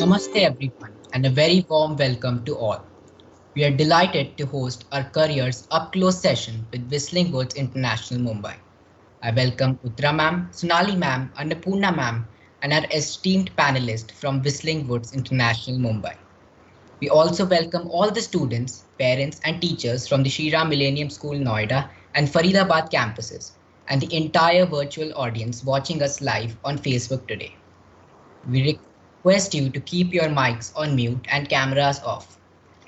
Namaste everyone and a very warm welcome to all. We are delighted to host our Careers Up Close session with Whistling Woods International Mumbai. I welcome Uttara ma'am, Sonali ma'am, Annapurna ma'am and our esteemed panelists from Whistling Woods International Mumbai. We also welcome all the students, parents and teachers from the Shriram Millennium School Noida and Faridabad campuses and the entire virtual audience watching us live on Facebook today. We request you to keep your mics on mute and cameras off.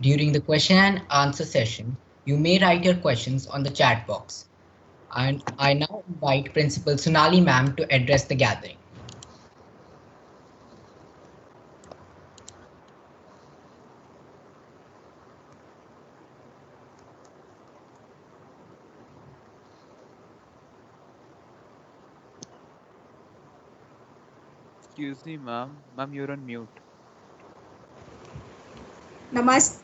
During the question and answer session, you may write your questions on the chat box. And I now invite Principal Sonali ma'am to address the gathering. Excuse me, ma'am. Ma'am, you're on mute. Namaste.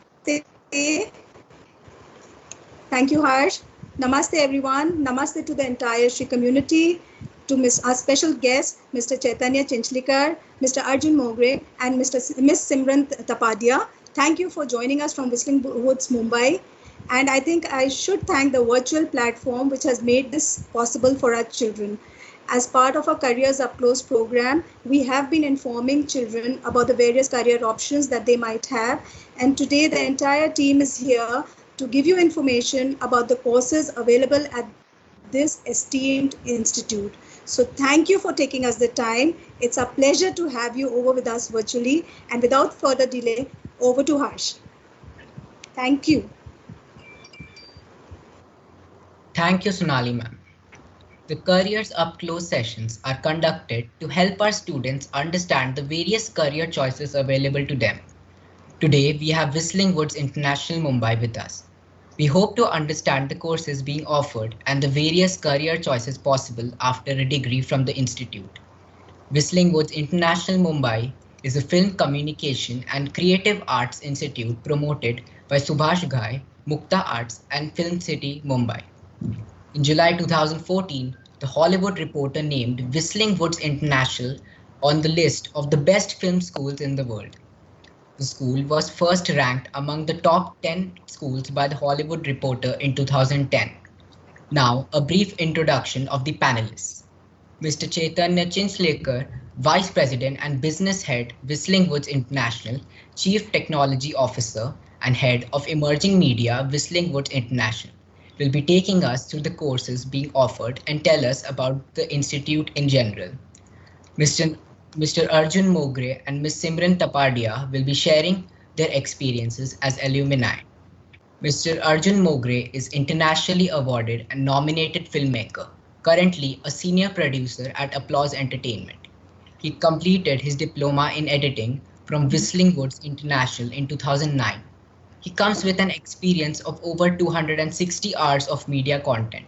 Thank you, Harsh. Namaste, everyone. Namaste to the entire Shri community, to our special guests, Mr. Chaitanya Chinchlikar, Mr. Arjun Mogre, and Miss Simran Tapadia. Thank you for joining us from Whistling Woods, Mumbai. And I think I should thank the virtual platform which has made this possible for our children. As part of our Careers Up Close program, we have been informing children about the various career options that they might have. And today the entire team is here to give you information about the courses available at this esteemed institute. So thank you for taking us the time. It's a pleasure to have you over with us virtually. And without further delay, over to Harsh. Thank you. Thank you, Sonali ma'am. The Careers Up Close sessions are conducted to help our students understand the various career choices available to them. Today, we have Whistling Woods International Mumbai with us. We hope to understand the courses being offered and the various career choices possible after a degree from the institute. Whistling Woods International Mumbai is a film communication and creative arts institute promoted by Subhash Ghai, Mukta Arts and Film City, Mumbai. In July 2014, the Hollywood Reporter named Whistling Woods International on the list of the best film schools in the world. The school was first ranked among the top 10 schools by the Hollywood Reporter in 2010. Now, a brief introduction of the panelists. Mr. Chaitanya Chinchlikar, Vice President and Business Head, Whistling Woods International, Chief Technology Officer and Head of Emerging Media, Whistling Woods International, will be taking us through the courses being offered and tell us about the institute in general. Mr. Arjun Mogre and Ms. Simran Tapadia will be sharing their experiences as alumni. Mr. Arjun Mogre is internationally awarded and nominated filmmaker, currently a senior producer at Applause Entertainment. He completed his diploma in editing from Whistling Woods International in 2009. He comes with an experience of over 260 hours of media content.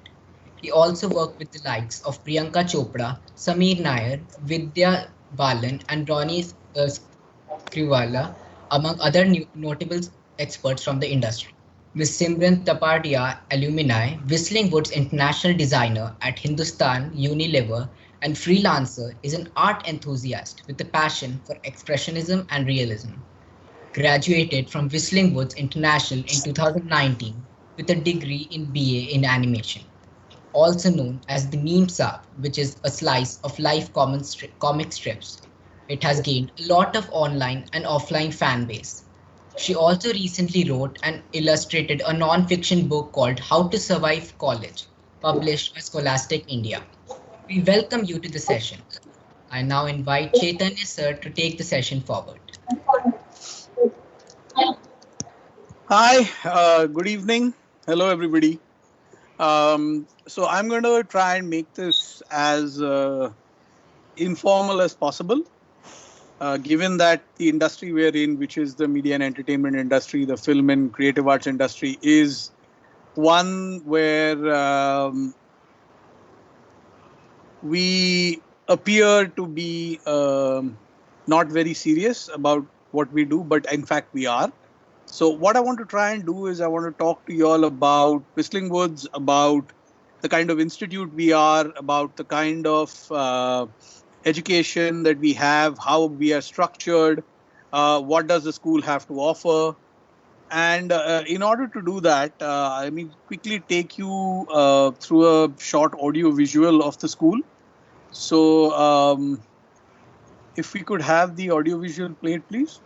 He also worked with the likes of Priyanka Chopra, Sameer Nair, Vidya Balan, and Ronnie Skriwala, among other notable experts from the industry. Ms. Simran Tapadia, alumni, Whistling Woods international designer at Hindustan Unilever and freelancer, is an art enthusiast with a passion for expressionism and realism. Graduated from Whistling Woods International in 2019 with a degree in BA in animation, also known as the Meme Saab, which is a slice of life comic strips. It has gained a lot of online and offline fan base. She also recently wrote and illustrated a non-fiction book called How to Survive College, published by Scholastic India. We welcome you to the session. I now invite Chaitanya sir to take the session forward. Hi, good evening. Hello, everybody. So I'm going to try and make this as informal as possible, given that the industry we're in, which is the media and entertainment industry, the film and creative arts industry, is one where we appear to be not very serious about what we do, but in fact we are. So what I want to try and do is I want to talk to you all about Whistling Woods, about the kind of institute we are, about the kind of education that we have, how we are structured, what does the school have to offer? And in order to do that, let me quickly take you through a short audio visual of the school. So if we could have the audio visual played, please.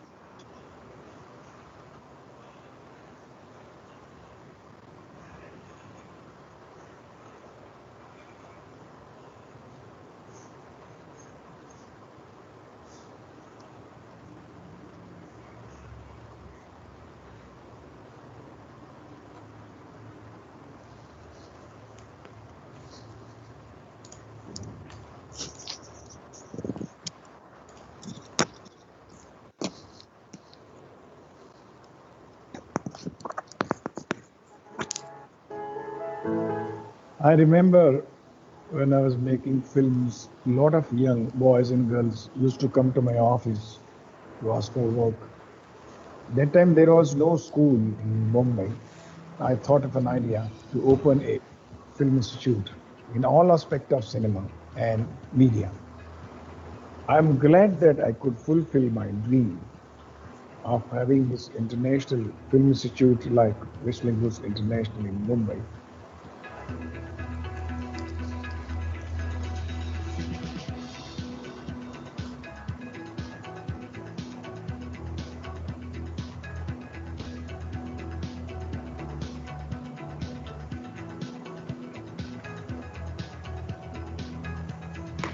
I remember when I was making films, a lot of young boys and girls used to come to my office to ask for work. That time there was no school in Mumbai. I thought of an idea to open a film institute in all aspects of cinema and media. I'm glad that I could fulfill my dream of having this international film institute like Whistling Woods International in Mumbai.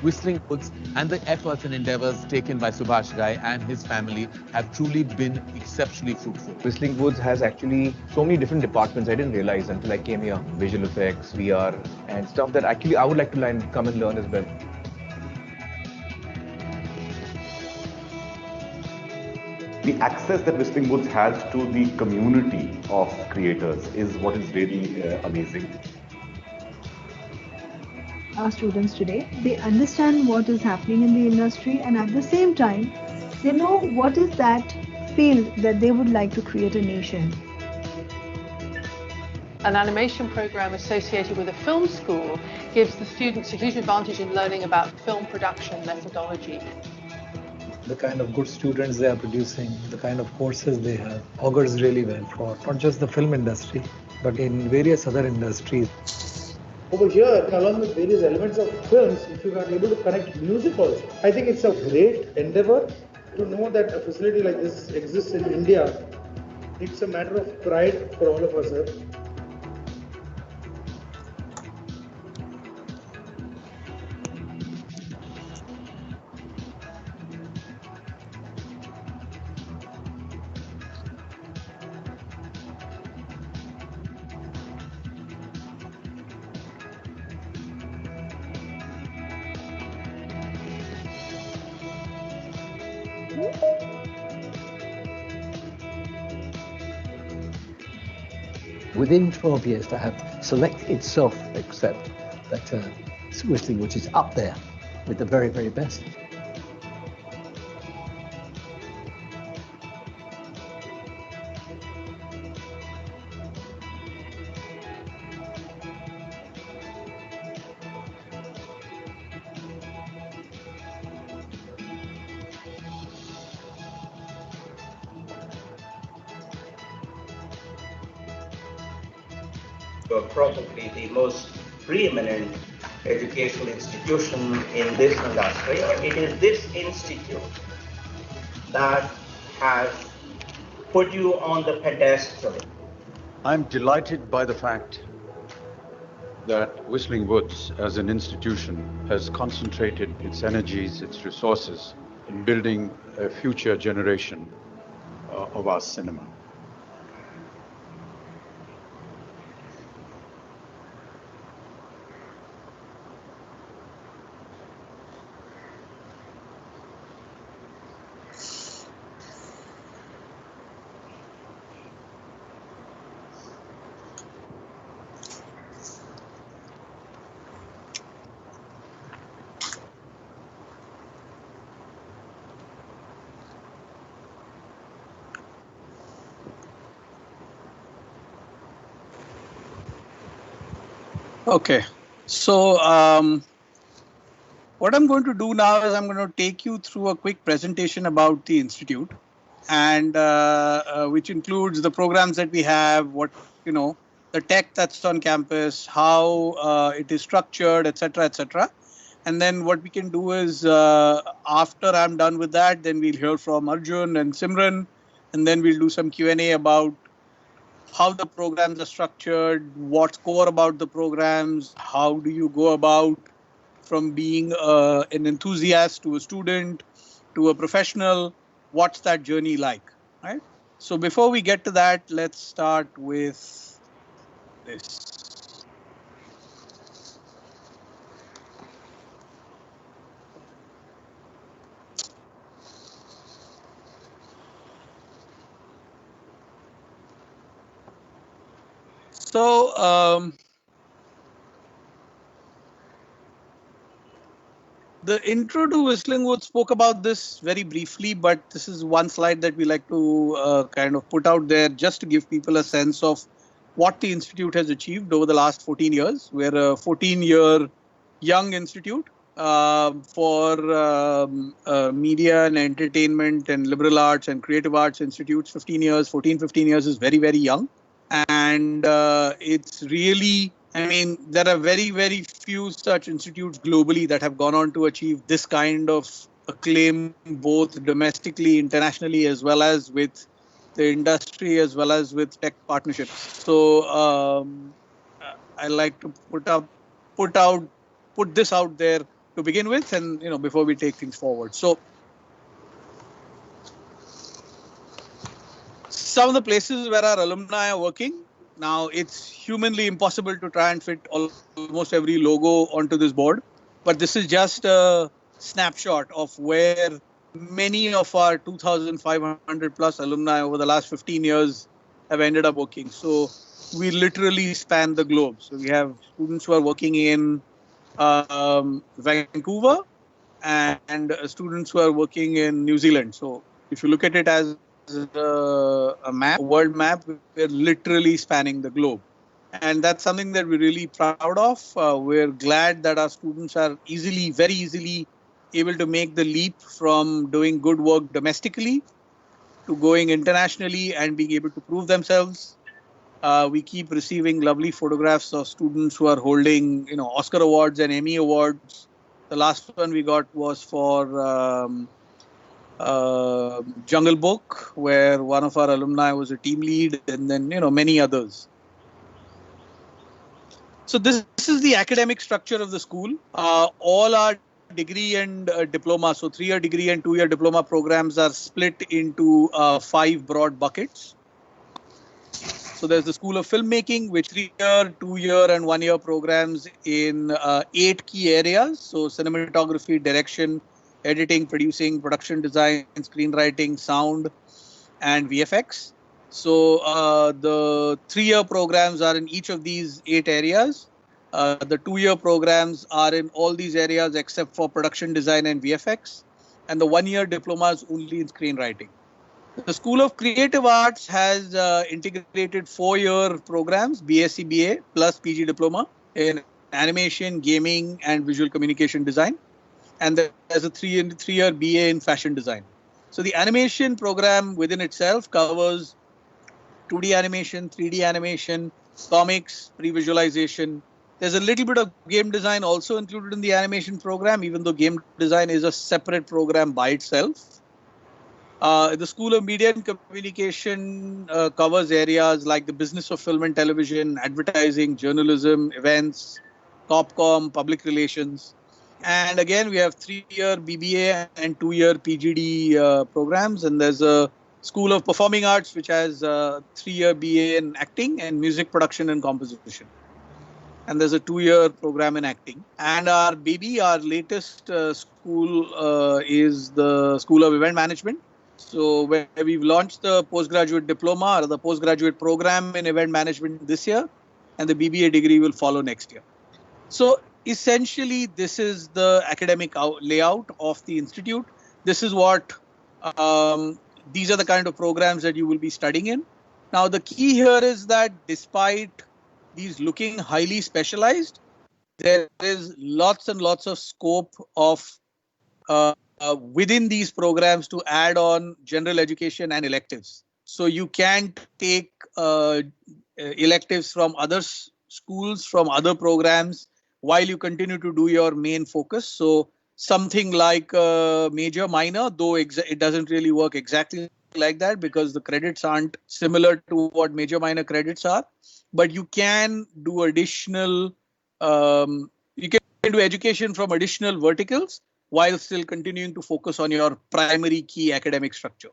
Whistling Woods and the efforts and endeavors taken by Subhash Ghai and his family have truly been exceptionally fruitful. Whistling Woods has actually so many different departments I didn't realize until I came here. Visual effects, VR, and stuff that actually I would like to come and learn as well. The access that Whistling Woods has to the community of creators is what is really amazing. Our students today, they understand what is happening in the industry, and at the same time, they know what is that field that they would like to create a niche in. An animation program associated with a film school gives the students a huge advantage in learning about film production methodology. The kind of good students they are producing, the kind of courses they have, augurs really well for not just the film industry, but in various other industries. Over here, along with various elements of films, if you are able to connect music also, I think it's a great endeavor. To know that a facility like this exists in India, it's a matter of pride for all of us. Within 12 years to have Select itself accept that Whistling Woods is up there with the very, very best. Probably the most preeminent educational institution in this industry. It is this institute that has put you on the pedestal. I'm delighted by the fact that Whistling Woods as an institution has concentrated its energies, its resources in building a future generation of our cinema. Okay, so what I'm going to do now is I'm going to take you through a quick presentation about the institute. and which includes the programs that we have, what, the tech that's on campus, how it is structured, etc., etc. And then what we can do is, after I'm done with that, then we'll hear from Arjun and Simran, and then we'll do some Q&A about how the programs are structured, what's core about the programs, how do you go about from being an enthusiast to a student to a professional, what's that journey like, right? So before we get to that, let's start with this. So the intro to Whistling Woods spoke about this very briefly, but this is one slide that we like to kind of put out there just to give people a sense of what the institute has achieved over the last 14 years. We're a 14-year young institute for media and entertainment and liberal arts and creative arts institutes. 15 years is very, very young. And it's really, I mean, there are very, very few such institutes globally that have gone on to achieve this kind of acclaim, both domestically, internationally, as well as with the industry, as well as with tech partnerships. So I like to put this out there to begin with, and before we take things forward. So some of the places where our alumni are working. Now, it's humanly impossible to try and fit almost every logo onto this board, but this is just a snapshot of where many of our 2,500 plus alumni over the last 15 years have ended up working. So we literally span the globe. So we have students who are working in Vancouver and students who are working in New Zealand. So if you look at it as a map, world map, we're literally spanning the globe. And that's something that we're really proud of. We're glad that our students are very easily able to make the leap from doing good work domestically to going internationally and being able to prove themselves. We keep receiving lovely photographs of students who are holding, Oscar awards and Emmy awards. The last one we got was for Jungle Book, where one of our alumni was a team lead, and then many others. So this is the academic structure of the school. All our degree and diploma, so 3-year degree and 2-year diploma programs are split into 5 broad buckets. So there's the School of Filmmaking, which 3-year, 2-year and 1-year programs in 8 key areas. So cinematography, direction, editing, producing, production design, screenwriting, sound, and VFX. So the 3-year programs are in each of these 8 areas. The 2-year programs are in all these areas except for production design and VFX. And the 1-year diplomas only in screenwriting. The School of Creative Arts has integrated 4-year programs, BSc BA plus PG diploma in animation, gaming, and visual communication design. And there's a 3-year BA in fashion design. So the animation program within itself covers 2D animation, 3D animation, comics, pre-visualization. There's a little bit of game design also included in the animation program, even though game design is a separate program by itself. The School of Media and Communication covers areas like the business of film and television, advertising, journalism, events, Copcom, public relations. And again, we have 3-year BBA and 2-year PGD programs. And there's a School of Performing Arts, which has a 3-year BA in acting and music production and composition. And there's a 2-year program in acting. And our latest school is the School of Event Management. So where we've launched the postgraduate diploma or the postgraduate program in event management this year, and the BBA degree will follow next year. So essentially, this is the academic layout of the institute. This is what, these are the kind of programs that you will be studying in. Now, the key here is that despite these looking highly specialized, there is lots and lots of scope of within these programs to add on general education and electives. So you can take electives from other schools, from other programs, while you continue to do your main focus. So something like major minor, though it doesn't really work exactly like that because the credits aren't similar to what major minor credits are. But you can do additional, you can do education from additional verticals while still continuing to focus on your primary key academic structure.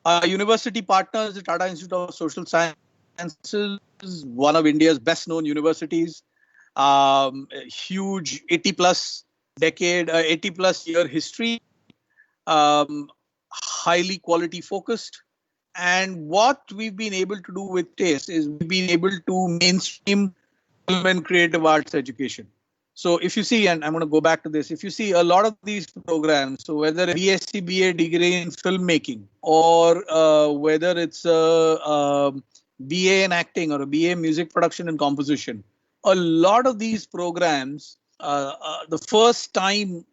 Our university partners, the Tata Institute of Social Sciences, one of India's best known universities, huge 80 plus year history, highly quality focused. And what we've been able to do with TASTE is we've been able to mainstream film and creative arts education. So if you see, and I'm going to go back to this, if you see a lot of these programs, so whether a BSc BA degree in filmmaking or whether it's a BA in acting or a BA in music production and composition, a lot of these programs, the first time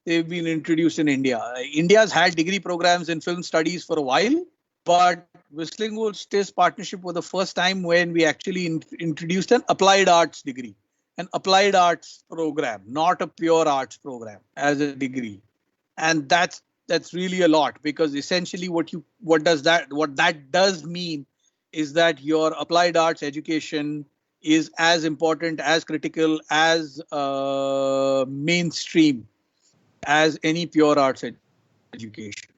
they've been introduced in India. India's had degree programs in film studies for a while, but Whistling Woods TIST partnership was the first time when we actually introduced an applied arts degree, an applied arts program, not a pure arts program as a degree. And that's really a lot, because essentially what that does mean is that your applied arts education is as important, as critical, as mainstream as any pure arts education.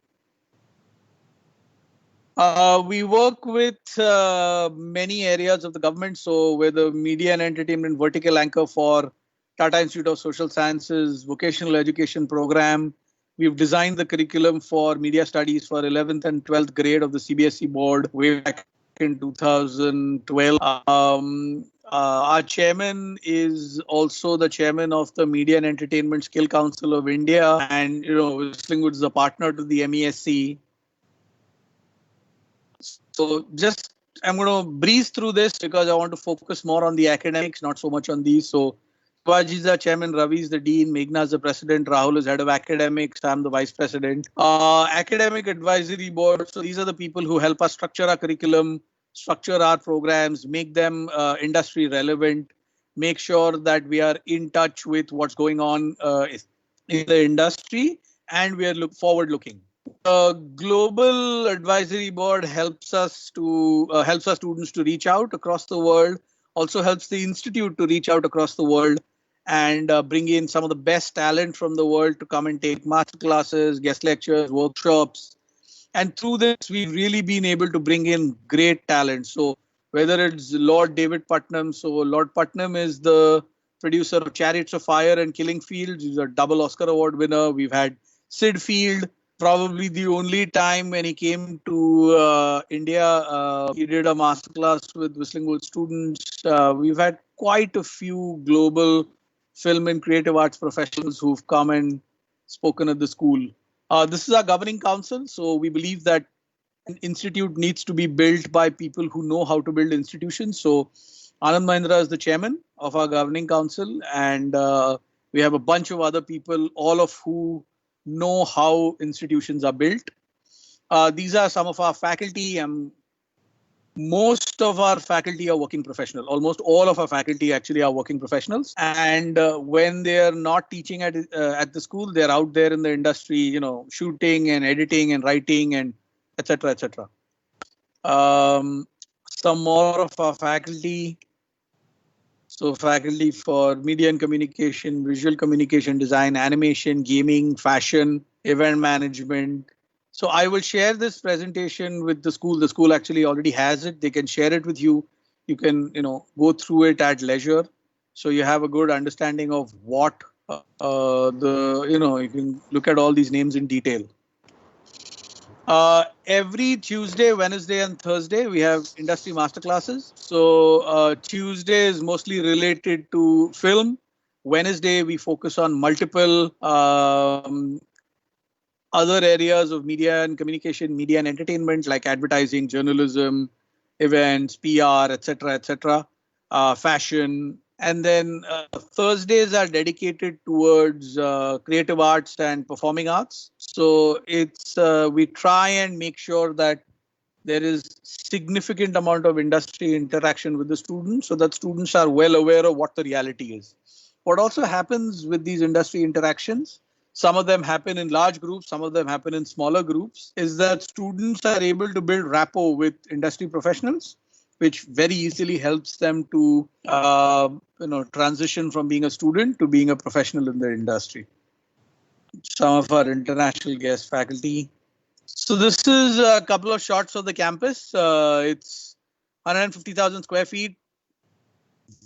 We work with many areas of the government. So we're the media and entertainment vertical anchor for Tata Institute of Social Sciences vocational education program. We've designed the curriculum for media studies for 11th and 12th grade of the CBSE board way back in 2012. Our chairman is also the chairman of the Media and Entertainment Skill Council of India, and Whistling Woods is a partner to the MESC. So I'm going to breeze through this because I want to focus more on the academics, not so much on these. So Shivaji is the chairman, Ravi is the dean, Meghna is the president, Rahul is head of academics, I'm the vice president. Academic advisory board. So these are the people who help us structure our curriculum, structure our programs, make them industry relevant, make sure that we are in touch with what's going on in the industry, and we are forward looking. The Global Advisory Board helps us students to reach out across the world, also helps the institute to reach out across the world and bring in some of the best talent from the world to come and take master classes, guest lectures, workshops. And through this, we've really been able to bring in great talent. So whether it's Lord David Putnam, so Lord Putnam is the producer of Chariots of Fire and Killing Fields. He's a double Oscar Award winner. We've had Sid Field, probably the only time when he came to India, he did a masterclass with Whistling Woods students. We've had quite a few global film and creative arts professionals who've come and spoken at the school. This is our governing council. So we believe that an institute needs to be built by people who know how to build institutions. So Anand Mahindra is the chairman of our governing council, and we have a bunch of other people, all of who know how institutions are built. These are some of our faculty. Most of our faculty are working professional. Almost all of our faculty actually are working professionals. And when they are not teaching at the school, they're out there in the industry, shooting and editing and writing and etc. etc. Some more of our faculty. So faculty for media and communication, visual communication, design, animation, gaming, fashion, event management. So I will share this presentation with the school. The school actually already has it. They can share it with you. You can, go through it at leisure. So you have a good understanding of what you can look at all these names in detail. Every Tuesday, Wednesday and Thursday, we have industry masterclasses. So Tuesday is mostly related to film. Wednesday, we focus on multiple other areas of media and communication, media and entertainment, like advertising, journalism, events, PR, etc., etc., fashion, And then Thursdays are dedicated towards creative arts and performing arts. So it's we try and make sure that there is significant amount of industry interaction with the students so that students are well aware of what the reality is. What also happens with these industry interactions, some of them happen in large groups, some of them happen in smaller groups, is that students are able to build rapport with industry professionals, which very easily helps them to transition from being a student to being a professional in the industry. Some of our international guest faculty. So this is a couple of shots of the campus. It's 150,000 square feet,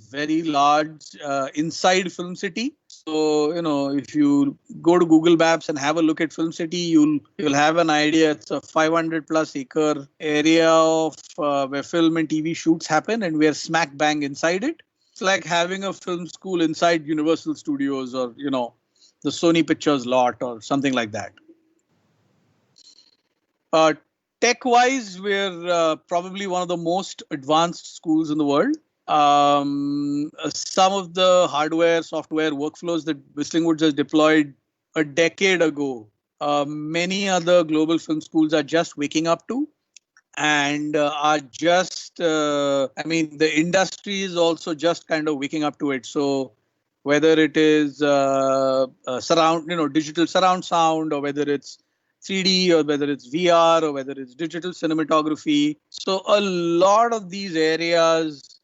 very large inside Film City. So, if you go to Google Maps and have a look at Film City, you'll have an idea. It's a 500 plus acre area of where film and TV shoots happen, and we're smack bang inside it. It's like having a film school inside Universal Studios or, the Sony Pictures lot or something like that. Tech-wise, we're probably one of the most advanced schools in the world. Some of the hardware, software workflows that Whistling Woods has deployed a decade ago, many other global film schools are just waking up to and are just, the industry is also just kind of waking up to it. So whether it is digital surround sound, or whether it's 3D, or whether it's VR, or whether it's digital cinematography. So a lot of these areas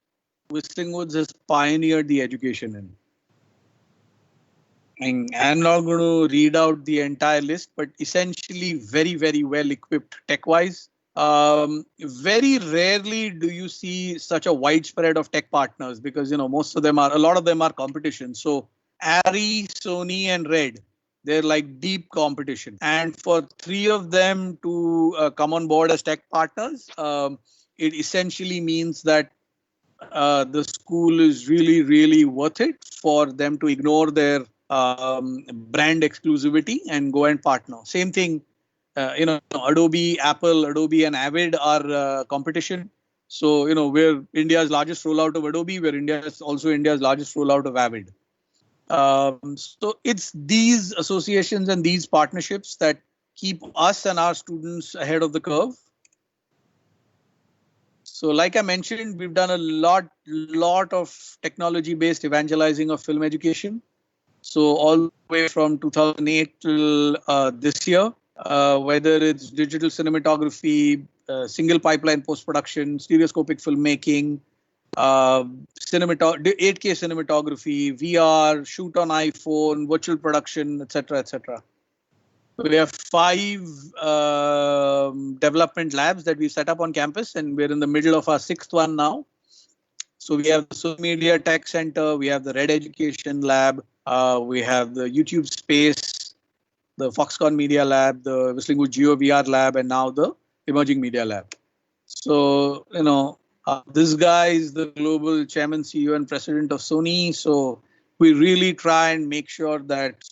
Whistling Woods has pioneered the education in. And I'm not going to read out the entire list, but essentially very, very well equipped tech-wise. Very rarely do you see such a widespread of tech partners because, a lot of them are competition. So Arri, Sony and Red, they're like deep competition. And for three of them to come on board as tech partners, it essentially means that the school is really, really worth it for them to ignore their brand exclusivity and go and partner. Same thing, Adobe, Apple, Adobe and Avid are competition. So, we're India's largest rollout of Adobe. We're also India's largest rollout of Avid. So it's these associations and these partnerships that keep us and our students ahead of the curve. So like I mentioned, we've done a lot of technology-based evangelizing of film education. So all the way from 2008 till this year, whether it's digital cinematography, single pipeline post-production, stereoscopic filmmaking, 8K cinematography, VR, shoot on iPhone, virtual production, etc., etc. We have 5 development labs that we set up on campus, and we're in the middle of our 6th one now. So we have the Social Media Tech Center, we have the Red Education Lab, we have the YouTube Space, the Foxconn Media Lab, the Whistling Woods Geo VR Lab, and now the Emerging Media Lab. So, this guy is the global chairman, CEO, and president of Sony. So we really try and make sure that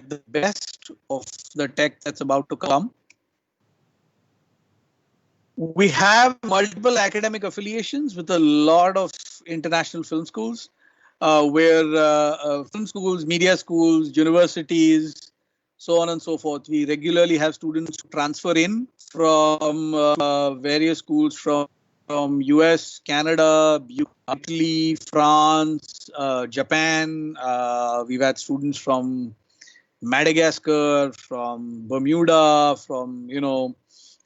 the best of the tech that's about to come. We have multiple academic affiliations with a lot of international film schools, where film schools, media schools, universities, so on and so forth. We regularly have students transfer in from various schools from US, Canada, Italy, France, Japan. We've had students from Madagascar, from Bermuda, from,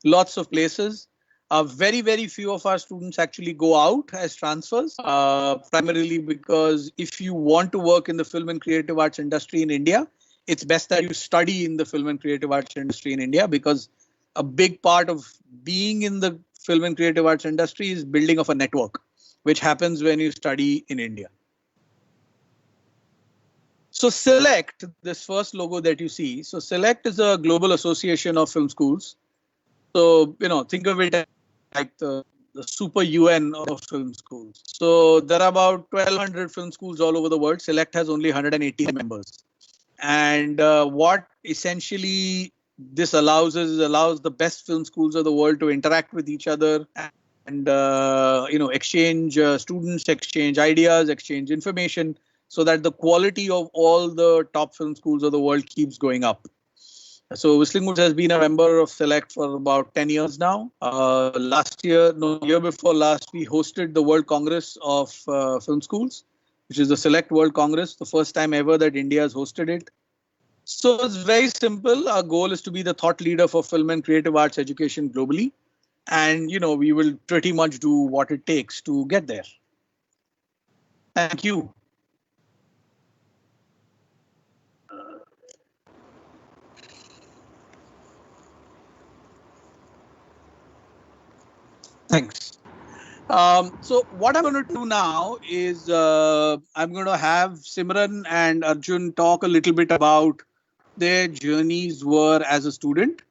lots of places. Very, very few of our students actually go out as transfers, primarily because if you want to work in the film and creative arts industry in India, it's best that you study in the film and creative arts industry in India, because a big part of being in the film and creative arts industry is building of a network, which happens when you study in India. So Select, this first logo that you see, so Select is a global association of film schools. So, think of it like the super UN of film schools. So there are about 1,200 film schools all over the world. Select has only 180 members. And what essentially this allows the best film schools of the world to interact with each other and exchange students, exchange ideas, exchange information, so that the quality of all the top film schools of the world keeps going up. So Whistling Woods has been a member of Select for about 10 years now. Year before last, we hosted the World Congress of Film Schools, which is the Select World Congress, the first time ever that India has hosted it. So it's very simple. Our goal is to be the thought leader for film and creative arts education globally. And, we will pretty much do what it takes to get there. Thank you. Thanks. So what I'm going to do now is I'm going to have Simran and Arjun talk a little bit about their journeys were as a student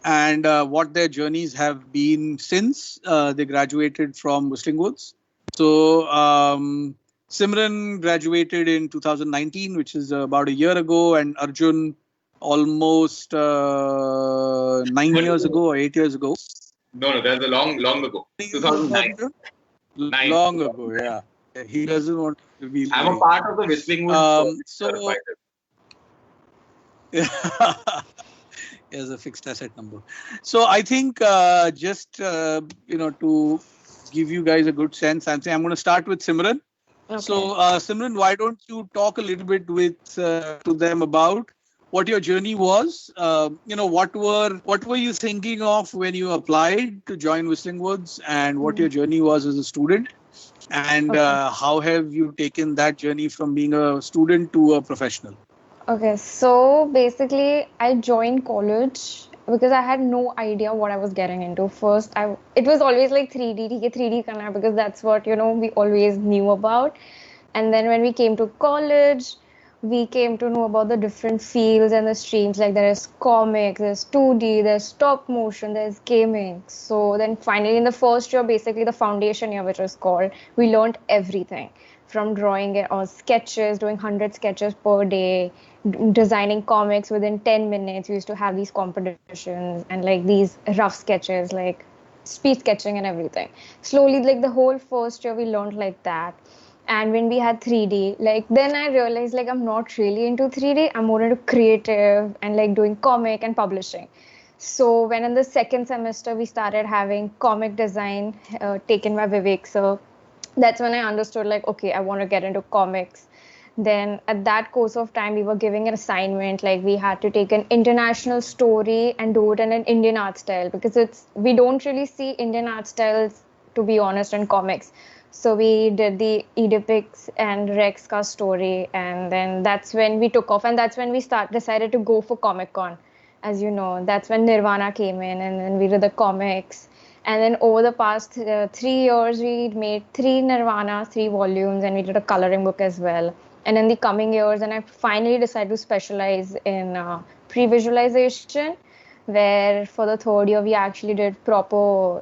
and what their journeys have been since they graduated from Whistling Woods. So Simran graduated in 2019, which is about a year ago, and Arjun almost 9 years ago or 8 years ago. No, that's a long ago. 2009. Long ago, yeah. He doesn't want to be. I'm a part of the Whistling Woods. As a fixed asset number. So I think just to give you guys a good sense, I'm going to start with Simran. Okay. So Simran, why don't you talk a little bit to them about what your journey was? What were you thinking of when you applied to join Whistling Woods, and what your journey was as a student, and how have you taken that journey from being a student to a professional? Okay, so basically I joined college because I had no idea what I was getting into. First, it was always like 3D karna, because that's what, we always knew about. And then when we came to college, we came to know about the different fields and the streams. Like there is comics, there's 2D, there's stop motion, there's gaming. So then finally in the first year, basically the foundation year, which was called, we learned everything. From drawing or sketches, doing 100 sketches per day, designing comics within 10 minutes. We used to have these competitions and like these rough sketches, like speed sketching and everything. Slowly, like the whole first year, we learned like that. And when we had 3D, like then I realized like I'm not really into 3D. I'm more into creative and like doing comic and publishing. So when in the second semester, we started having comic design taken by Vivek sir. That's when I understood like, okay, I want to get into comics. Then at that course of time, we were giving an assignment, like we had to take an international story and do it in an Indian art style, because we don't really see Indian art styles, to be honest, in comics. So we did the Oedipus and Rex ka story, and then that's when we took off, and that's when we decided to go for Comic Con. As you know, that's when Nirvana came in, and then we did the comics. And then over the past 3 years, we made 3 Nirvana, 3 volumes, and we did a coloring book as well. And in the coming years, and I finally decided to specialize in pre-visualization, where for the 3rd year, we actually did proper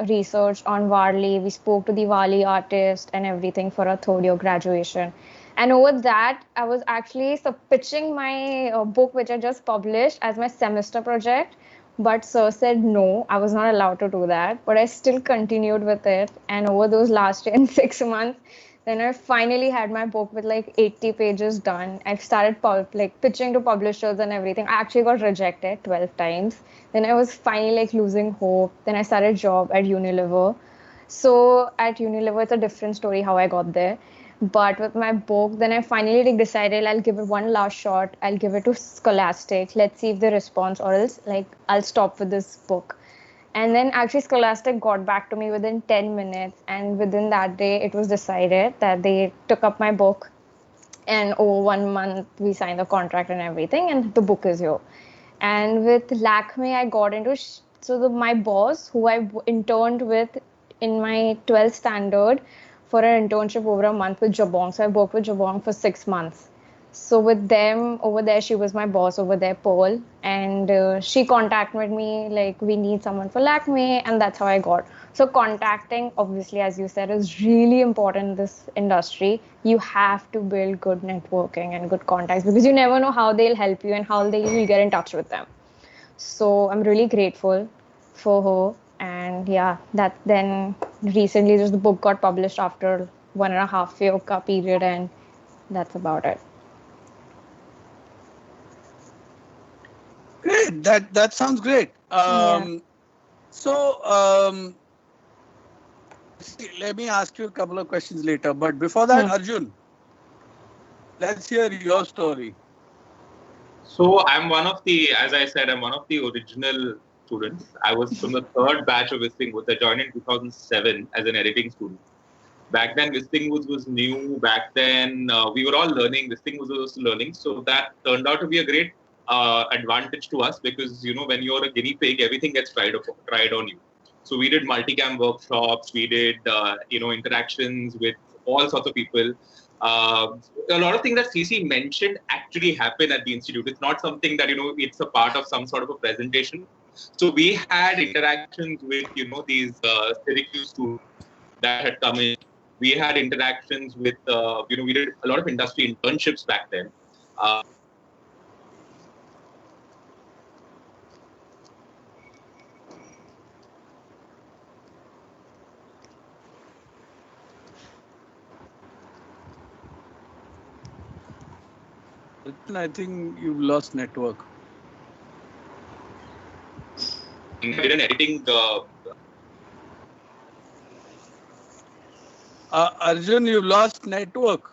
research on Varley. We spoke to the Varley artist and everything for our 3rd year graduation. And over that, I was actually pitching my book, which I just published, as my semester project. But sir said no, I was not allowed to do that. But I still continued with it. And over those last 6 months, then I finally had my book with like 80 pages done. I started pitching to publishers and everything. I actually got rejected 12 times. Then I was finally like losing hope. Then I started a job at Unilever. So at Unilever, it's a different story how I got there. But with my book, then I finally decided I'll give it one last shot. I'll give it to Scholastic. Let's see if they respond, or else I'll stop with this book. And then actually Scholastic got back to me within 10 minutes. And within that day, it was decided that they took up my book. And over 1 month, we signed the contract and everything. And the book is here. And with Lakme, I got into... my boss, who I interned with in my 12th standard, for an internship over a month with Jabong. So I worked with Jabong for 6 months. So with them over there, she was my boss over there, Pearl. And she contacted me like, we need someone for Lakme. And that's how I got. So contacting, obviously, as you said, is really important in this industry. You have to build good networking and good contacts, because you never know how they'll help you and how they will get in touch with them. So I'm really grateful for her. And yeah, that then recently just the book got published after 1.5 year period, and that's about it. Great. That sounds great. So let me ask you a couple of questions later. But before that, Arjun, let's hear your story. So I'm one of the, as I said, I'm one of the original students. I was from the third batch of Whistling Woods. I joined in 2007 as an editing student. Back then, Whistling Woods was new. Back then, we were all learning. Whistling Woods was also learning. So that turned out to be a great advantage to us because, you know, when you're a guinea pig, everything gets tried on you. So we did multicam workshops. We did, you know, interactions with all sorts of people. A lot of things that CC mentioned actually happen at the institute. It's not something that, you know, it's a part of some sort of a presentation. So we had interactions with, you know, these Syracuse students that had come in. We had interactions with, you know, we did a lot of industry internships back then. I think you've lost network. We did an editing. Arjun, you've lost network.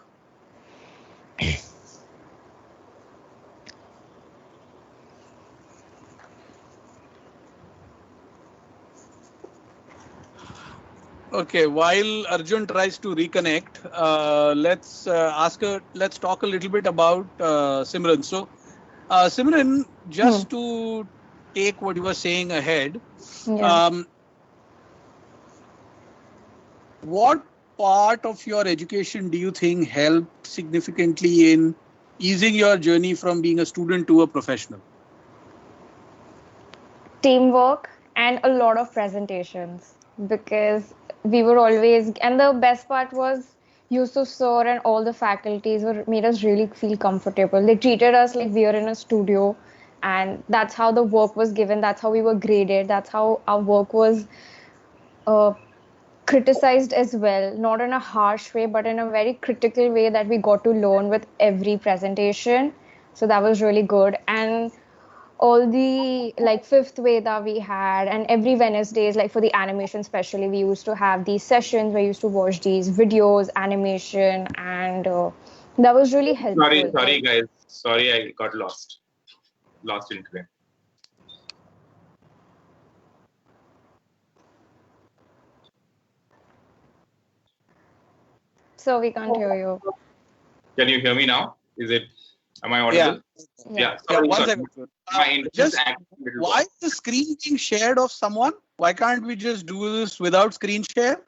Okay, while Arjun tries to reconnect, let's talk a little bit about Simran. So, Simran, just to take what you were saying ahead, what part of your education do you think helped significantly in easing your journey from being a student to a professional? Teamwork and a lot of presentations, because we were always, and the best part was Yusuf sir and all the faculties made us really feel comfortable. They treated us like we were in a studio, and that's how the work was given. That's how we were graded. That's how our work was criticized as well, not in a harsh way, but in a very critical way that we got to learn with every presentation. So that was really good. And all the like fifth Veda we had, and every Wednesdays, like for the animation especially, we used to have these sessions where we used to watch these videos, animation, and that was really helpful. Sorry guys. Sorry, I got lost internet. So we can't hear you. Can you hear me now? Am I audible? Yeah. Sorry, one second. Why is the screen being shared of someone? Why can't we just do this without screen share?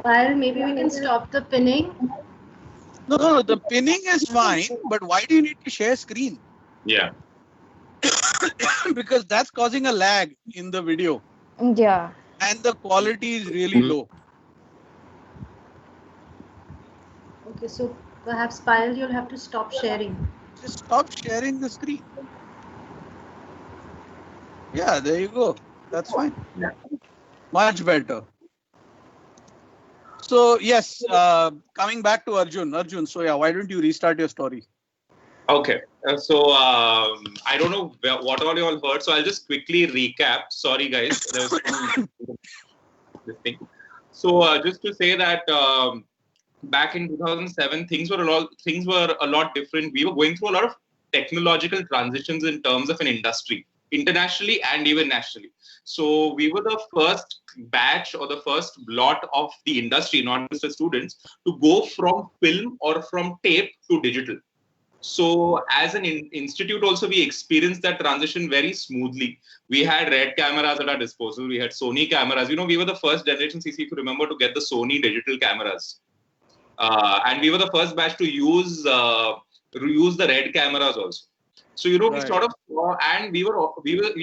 Well, maybe we can stop the pinning. No, the pinning is fine, but why do you need to share screen? Yeah. Because that's causing a lag in the video. Yeah. And the quality is really low. Okay, so perhaps Payal, you'll have to stop sharing. Just stop sharing the screen. Yeah, there you go. That's fine. Yeah. Much better. So yes, coming back to Arjun. So yeah, why don't you restart your story? Okay. So I don't know what all you all heard. So I'll just quickly recap. Sorry, guys. There was this thing. So just to say that back in 2007, things were a lot different. We were going through a lot of technological transitions in terms of an industry, internationally and even nationally. So we were the first batch or the first lot of the industry, not just the students, to go from film or from tape to digital. So as an institute also, we experienced that transition very smoothly. We had RED cameras at our disposal. We had Sony cameras. You know, we were the first generation, CC, if you remember, to get the Sony digital cameras. And we were the first batch to use the RED cameras also. So, you know, we sort of, and we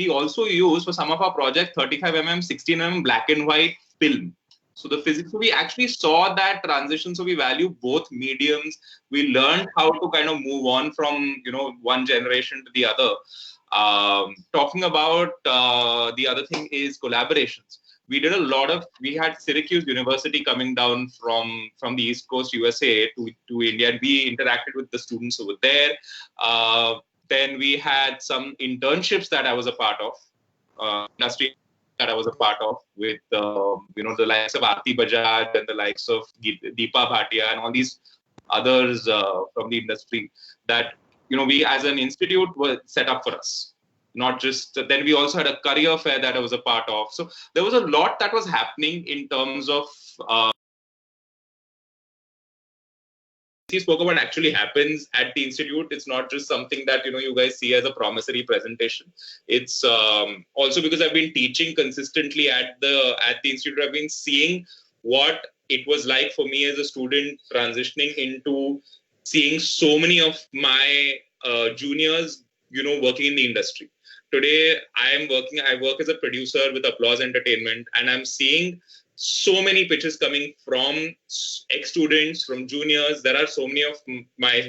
also used for some of our projects 35mm, 16mm black and white film. So the physics, so we actually saw that transition. So we value both mediums. We learned how to kind of move on from, you know, one generation to the other. Talking about the other thing is collaborations. We did a lot of, we had Syracuse University coming down from the East Coast USA to India, and we interacted with the students over there. Then we had some internships that I was a part of, industry that I was a part of with, the likes of Aarti Bajaj and the likes of Deepa Bhatia and all these others from the industry that, we as an institute were set up for us. Not just, then we also had a career fair that I was a part of. So there was a lot that was happening in terms of he spoke about actually happens at the institute. It's not just something that you guys see as a promissory presentation. It's also because I've been teaching consistently at the institute. I've been seeing what it was like for me as a student transitioning into seeing so many of my juniors, working in the industry. Today, I work as a producer with Applause Entertainment, and I'm seeing so many pitches coming from ex-students, from juniors. There are so many of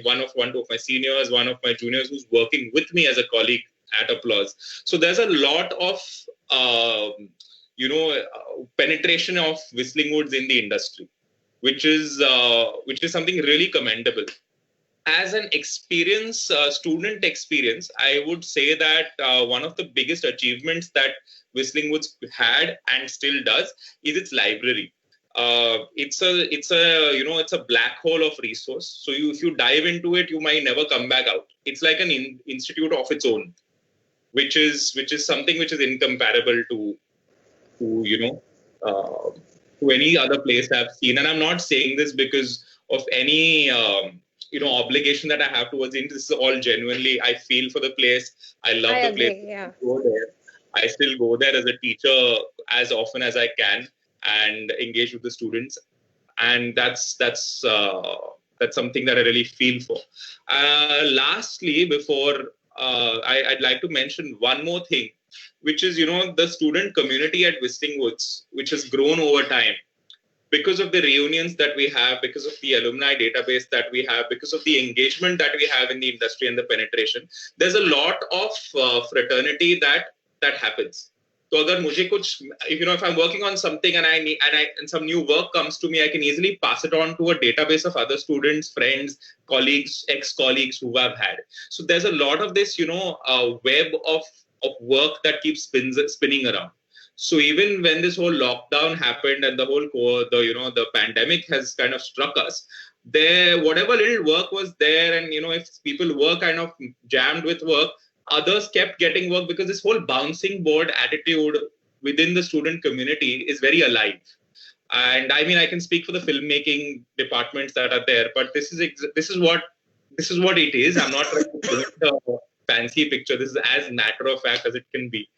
one of my seniors, one of my juniors who's working with me as a colleague at Applause. So there's a lot of, penetration of Whistling Woods in the industry, which is something really commendable. As an student experience, I would say that one of the biggest achievements that Whistling Woods had and still does is its library. It's a black hole of resource. So if you dive into it, you might never come back out. It's like an institute of its own, which is something which is incomparable to any other place I've seen. And I'm not saying this because of any obligation that I have towards it. This is all genuinely, I feel for the place. I love the place. Yeah. Go there. I still go there as a teacher as often as I can and engage with the students. And that's something that I really feel for. Lastly, before I'd like to mention one more thing, which is, the student community at Whistling Woods, which has grown over time. Because of the reunions that we have, because of the alumni database that we have, because of the engagement that we have in the industry and the penetration, there's a lot of fraternity that happens. So if I'm working on something and some new work comes to me, I can easily pass it on to a database of other students, friends, colleagues, ex-colleagues who I've had. So there's a lot of this, web of work that keeps spinning around. So even when this whole lockdown happened and the whole the pandemic has kind of struck us, whatever little work was there, and if people were kind of jammed with work, others kept getting work because this whole bouncing board attitude within the student community is very alive. And I mean, I can speak for the filmmaking departments that are there, but this is what it is. I'm not trying to paint a fancy picture. This is as matter of fact as it can be.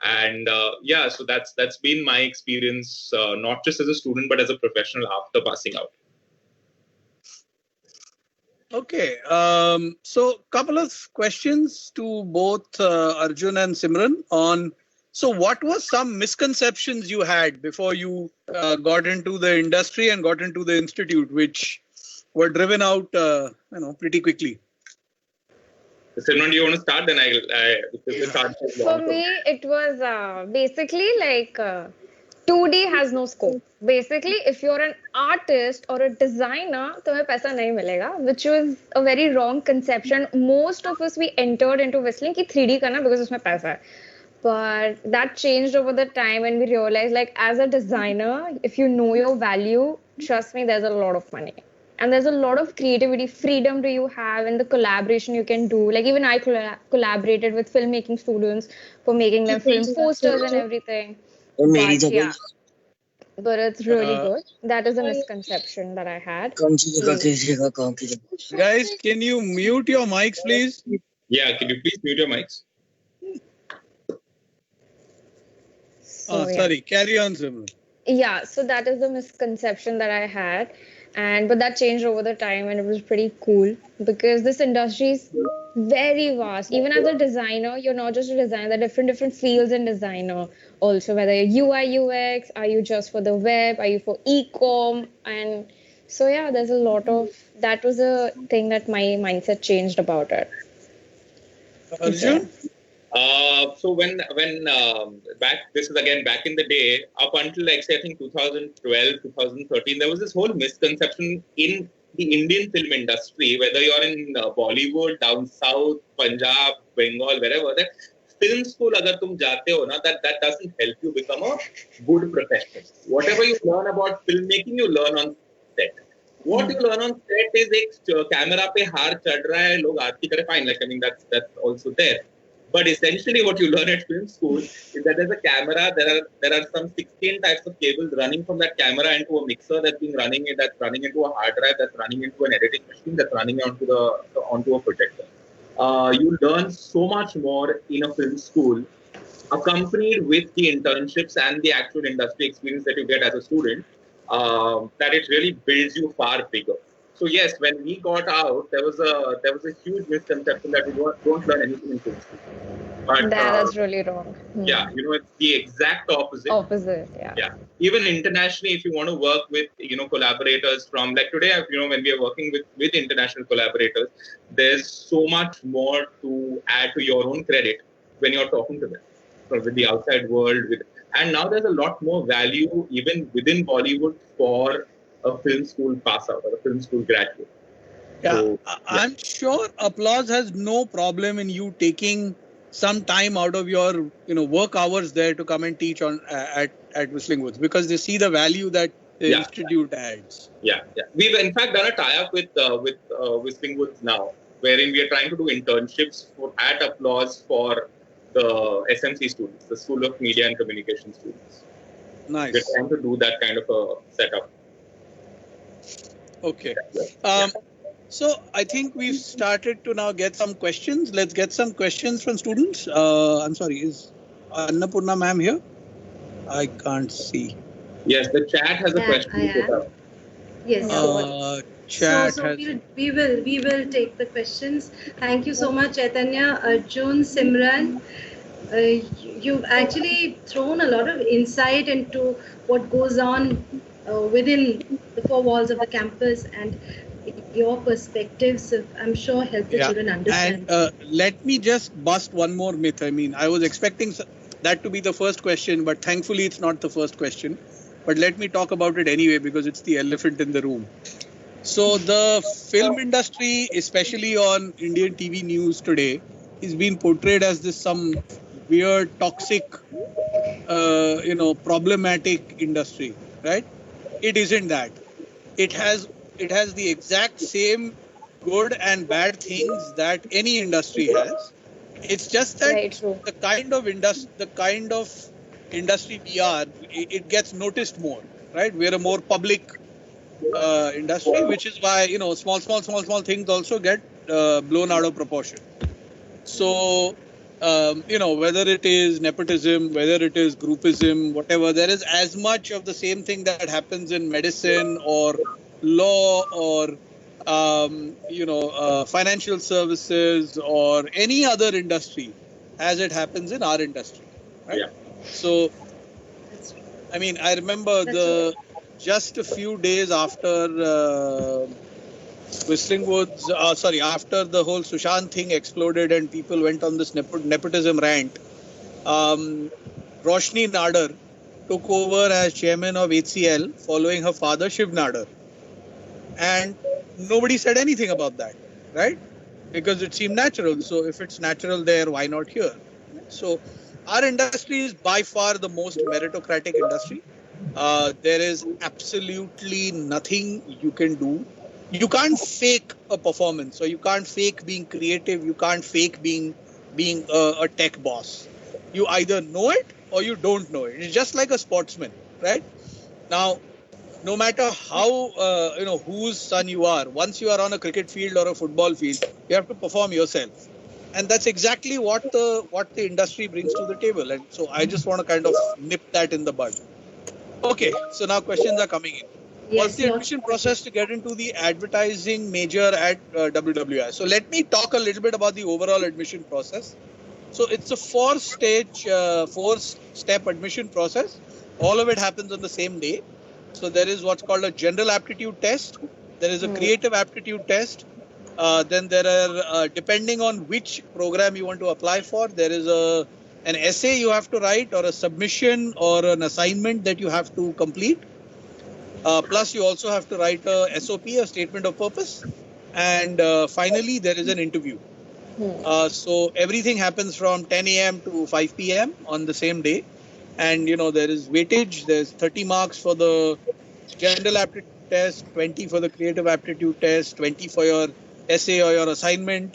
And so that's been my experience, not just as a student, but as a professional after passing out. Okay, so couple of questions to both Arjun and Simran on, so what were some misconceptions you had before you got into the industry and got into the institute, which were driven out, pretty quickly? Simran, do you want to start? Then I'll start. For me, it was basically like 2D has no scope. Basically, if you're an artist or a designer, तुम्हें पैसा नहीं मिलेगा, which was a very wrong conception. Most of us, we entered into Whistling कि 3D करना because उसमें पैसा है. But that changed over the time when we realized, like, as a designer, if you know your value, trust me, there's a lot of money. And there's a lot of creativity, freedom do you have, and the collaboration you can do. Like, even I collaborated with filmmaking students for making them film posters and everything. But, yeah. But it's really good. That is a misconception that I had. Guys, can you mute your mics, please? Yeah, can you please mute your mics? Sorry, carry on, Simran. Yeah, so that is the misconception that I had. But that changed over the time, and it was pretty cool because this industry is very vast. Even as a designer, you're not just a designer, there are different fields in designer also, whether you're UI, UX, are you just for the web, are you for e-com? And so, yeah, there's a lot of, that was a thing that my mindset changed about it. Arjun? So when back, this is again back in the day, up until like say I think 2012, 2013, there was this whole misconception in the Indian film industry, whether you're in Bollywood, down south, Punjab, Bengal, wherever, that film school agar tum jate ho na, that doesn't help you become a good professional. Whatever you learn about filmmaking, you learn on set. What you learn on set is एक camera पे हार चढ़ रहा है, लोग आरती करे, fine. Like I mean that's also there. But essentially, what you learn at film school is that there's a camera. There are some 16 types of cables running from that camera into a mixer that's running into a hard drive, that's running into an editing machine, that's running onto a projector. You learn so much more in a film school, accompanied with the internships and the actual industry experience that you get as a student, that it really builds you far bigger. So yes, when we got out, there was a huge misconception that we don't learn anything in film school. But that's really wrong. Yeah, it's the exact opposite. Opposite, yeah. Yeah. Even internationally, if you want to work with collaborators from like today, when we are working with international collaborators, there's so much more to add to your own credit when you're talking to them with the outside world. And now there's a lot more value even within Bollywood for a film school pass out or a film school graduate. Yeah, So, I'm sure Applause has no problem in you taking some time out of your work hours there to come and teach on at Whistling Woods, because they see the value that the institute adds. Yeah. We've in fact done a tie-up with Whistling Woods now, wherein we are trying to do internships at Applause for the SMC students, the School of Media and Communication students. Nice. We're trying to do that kind of a setup. Okay. So I think we've started to now get some questions. Let's get some questions from students. I'm sorry, is Annapurna ma'am here? I can't see. Yes, the chat has a question. I am. Yes. Chat so has. we will take the questions. Thank you so much, Chaitanya, Arjun, Simran. You've actually thrown a lot of insight into what goes on within the four walls of the campus, and your perspectives, I'm sure, help the children understand. And let me just bust one more myth. I mean, I was expecting that to be the first question, but thankfully it's not the first question. But let me talk about it anyway, because it's the elephant in the room. So the film industry, especially on Indian TV news today, is being portrayed as this some weird, toxic, problematic industry, right? It isn't that. It has the exact same good and bad things that any industry has. It's just that the kind of industry we are, it gets noticed more, right? We're a more public industry, which is why small things also get blown out of proportion. So whether it is nepotism, whether it is groupism, whatever, there is as much of the same thing that happens in medicine or law or financial services or any other industry as it happens in our industry, right? Yeah. So I mean, I remember just a few days after Whistling Woods, after the whole Sushant thing exploded and people went on this nepotism rant, Roshni Nadar took over as chairman of HCL following her father Shiv Nadar. And nobody said anything about that, right? Because it seemed natural. So if it's natural there, why not here? So our industry is by far the most meritocratic industry. There is absolutely nothing you can do. You can't fake a performance, or you can't fake being creative. You can't fake being a tech boss. You either know it or you don't know it. It's just like a sportsman, right? Now, no matter how whose son you are, once you are on a cricket field or a football field, you have to perform yourself, and that's exactly what the industry brings to the table. And so I just want to kind of nip that in the bud. Okay, so now questions are coming in. What's the admission process to get into the advertising major at WWI? So let me talk a little bit about the overall admission process. So it's a four-step admission process. All of it happens on the same day. So there is what's called a general aptitude test. There is a creative aptitude test. Then there are, depending on which program you want to apply for, there is an essay you have to write, or a submission, or an assignment that you have to complete. Plus, you also have to write a SOP, a statement of purpose. And finally, there is an interview. So everything happens from 10 a.m. to 5 p.m. on the same day. And, there is weightage. There's 30 marks for the general aptitude test, 20 for the creative aptitude test, 20 for your essay or your assignment,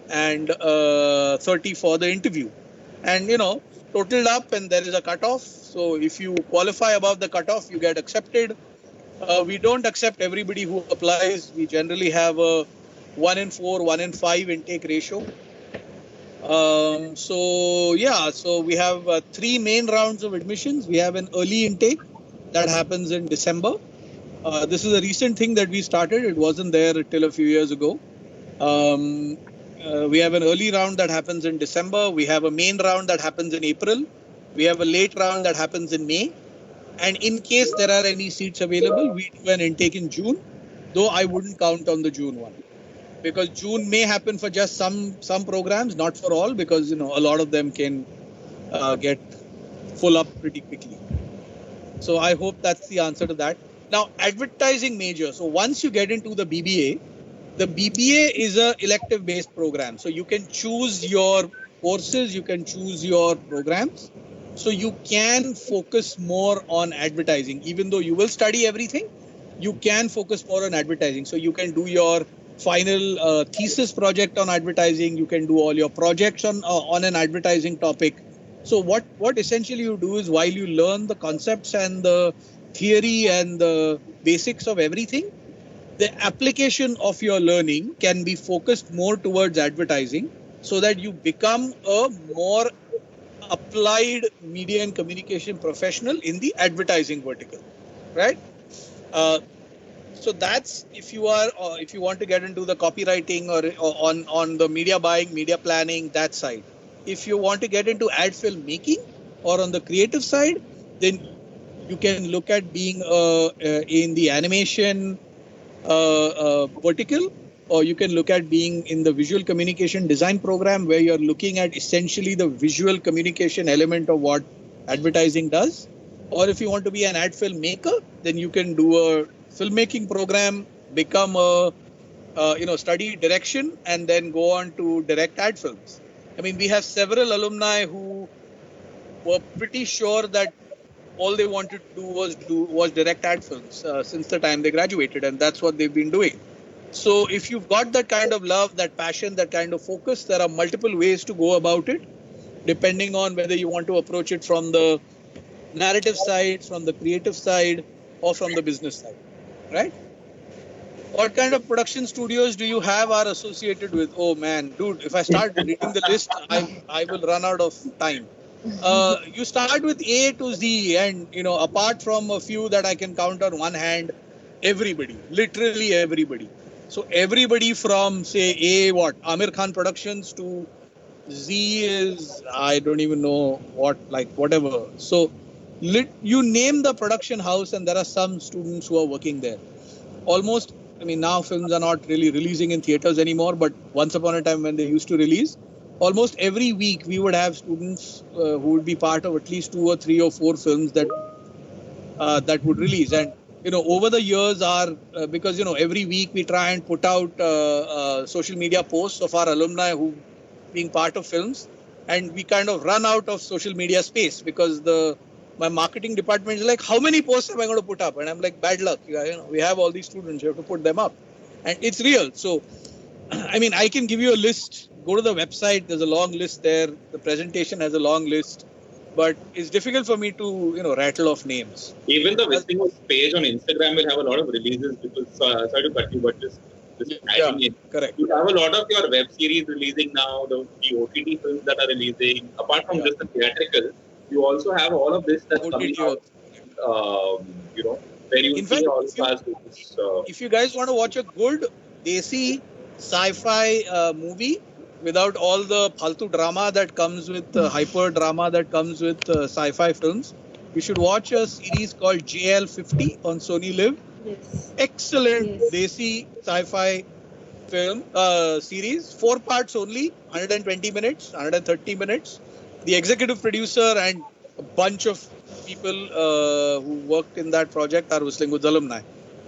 and 30 for the interview. And, totaled up, and there is a cutoff. So if you qualify above the cutoff, you get accepted. We don't accept everybody who applies. We generally have a 1 in 4, 1 in 5 intake ratio. So we have 3 main rounds of admissions. We have an early intake that happens in December. This is a recent thing that we started. It wasn't there till a few years ago. We have an early round that happens in December. We have a main round that happens in April. We have a late round that happens in May. And in case there are any seats available, we do an intake in June, though I wouldn't count on the June one. Because June may happen for just some programs, not for all, because, a lot of them can get full up pretty quickly. So I hope that's the answer to that. Now, advertising major. So once you get into the BBA is a elective based program. So you can choose your courses, you can choose your programs. So you can focus more on advertising. Even though you will study everything, you can focus more on advertising. So you can do your final thesis project on advertising. You can do all your projects on an advertising topic. So what essentially you do is, while you learn the concepts and the theory and the basics of everything, the application of your learning can be focused more towards advertising, so that you become a more applied media and communication professional in the advertising vertical, right? So that's if you want to get into the copywriting or on the media buying, media planning, that side. If you want to get into ad film making or on the creative side, then you can look at being in the animation vertical, or you can look at being in the visual communication design program, where you're looking at essentially the visual communication element of what advertising does. Or if you want to be an ad film maker, then you can do a filmmaking program, become a study direction, and then go on to direct ad films. I mean, we have several alumni who were pretty sure that all they wanted to do was direct ad films since the time they graduated, and that's what they've been doing. So if you've got that kind of love, that passion, that kind of focus, there are multiple ways to go about it, depending on whether you want to approach it from the narrative side, from the creative side, or from the business side, right? What kind of production studios do you have are associated with? Oh man, dude, if I start reading the list, I will run out of time. You start with A to Z, and apart from a few that I can count on one hand, everybody, literally everybody. So everybody from say Amir Khan Productions to Z is, I don't even know what, like whatever. So you name the production house and there are some students who are working there. Almost, I mean, now films are not really releasing in theaters anymore, but once upon a time when they used to release, almost every week we would have students who would be part of at least 2 or 3 or 4 films that would release. And over the years because every week we try and put out social media posts of our alumni who being part of films, and we kind of run out of social media space because my marketing department is like, how many posts am I going to put up? And I'm like, bad luck. We have all these students, you have to put them up, and it's real. So I mean, I can give you a list. Go to the website. There's a long list there. The presentation has a long list. But it's difficult for me to, rattle off names. Even the Whistling Woods page on Instagram will have a lot of releases because, sorry to cut you, but just adding in. Correct. You have a lot of your web series releasing now, the OTT films that are releasing. Apart from just the theatrical, you also have all of this that's coming out, where you see all stars. If you guys want to watch a good, desi, sci-fi movie, without all the phaltu drama that comes with hyper drama that comes with sci-fi films, you should watch a series called JL50 on Sony Live. Yes. Excellent desi sci-fi film series, 4 parts only, 120 minutes, 130 minutes. The executive producer and a bunch of people who worked in that project are Whistling Woods alumni.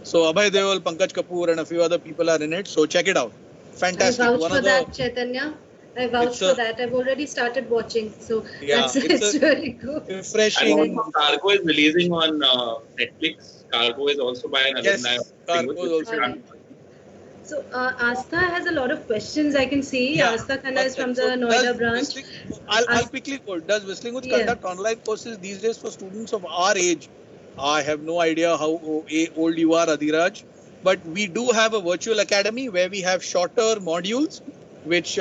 So Abhay Deol, Pankaj Kapoor and a few other people are in it. So check it out. Fantastic. I vouch for that, Chaitanya. I vouch for that. I've already started watching. So yeah, it's really good. Refreshing. And Cargo is releasing on Netflix. Cargo is also by an alumni. Yes, Cargo is also. So Astha has a lot of questions I can see. Yeah. Astha Khanna is from the Noida branch. I'll quickly quote. Does Whistling Woods conduct online courses these days for students of our age? I have no idea how old you are, Adhiraj. But we do have a virtual academy where we have shorter modules which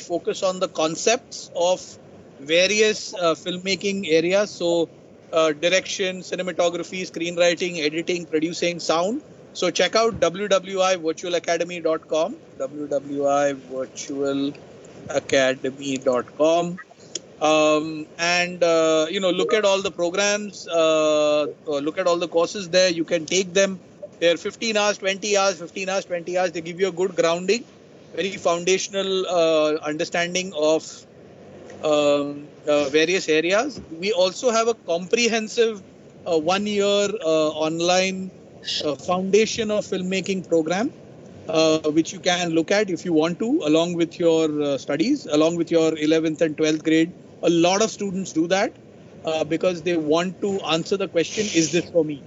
focus on the concepts of various filmmaking areas. So direction, cinematography, screenwriting, editing, producing, sound. So check out www.virtualacademy.com, www.virtualacademy.com. Look at all the programs, look at all the courses there. You can take them. They're 15 hours, 20 hours, 15 hours, 20 hours. They give you a good grounding, very foundational understanding of various areas. We also have a comprehensive 1-year online foundation of filmmaking program, which you can look at if you want to, along with your studies, along with your 11th and 12th grade. A lot of students do that because they want to answer the question, is this for me?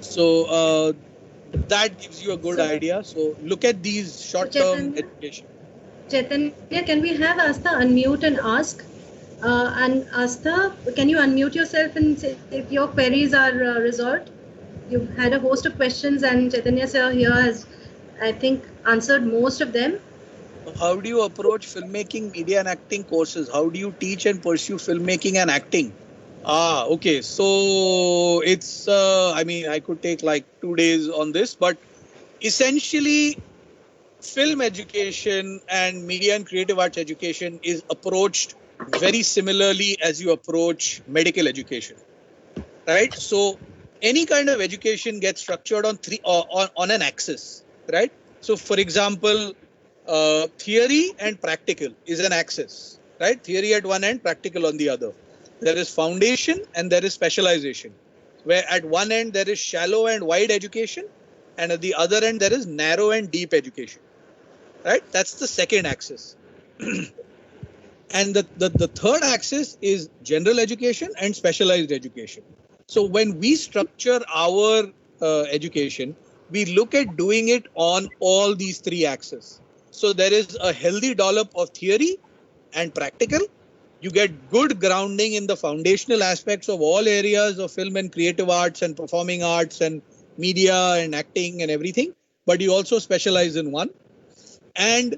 So that gives you a good idea. So look at these short-term education. Chaitanya, can we have Astha unmute and ask? And Astha, can you unmute yourself and say if your queries are resolved? You've had a host of questions and Chaitanya sir here has, I think, answered most of them. How do you approach filmmaking, media and acting courses? How do you teach and pursue filmmaking and acting? Okay. So it's, I could take like 2 days on this, but essentially film education and media and creative arts education is approached very similarly as you approach medical education, right? So any kind of education gets structured on on an axis, right? So for example, theory and practical is an axis, right? Theory at one end, practical on the other. There is foundation and there is specialization, where at one end there is shallow and wide education, and at the other end there is narrow and deep education, right? That's the second axis. And the third axis is general education and specialized education. So when we structure our education, we look at doing it on all these three axes. So there is a healthy dollop of theory and practical. You get good grounding in the foundational aspects of all areas of film and creative arts and performing arts and media and acting and everything. But you also specialize in one. And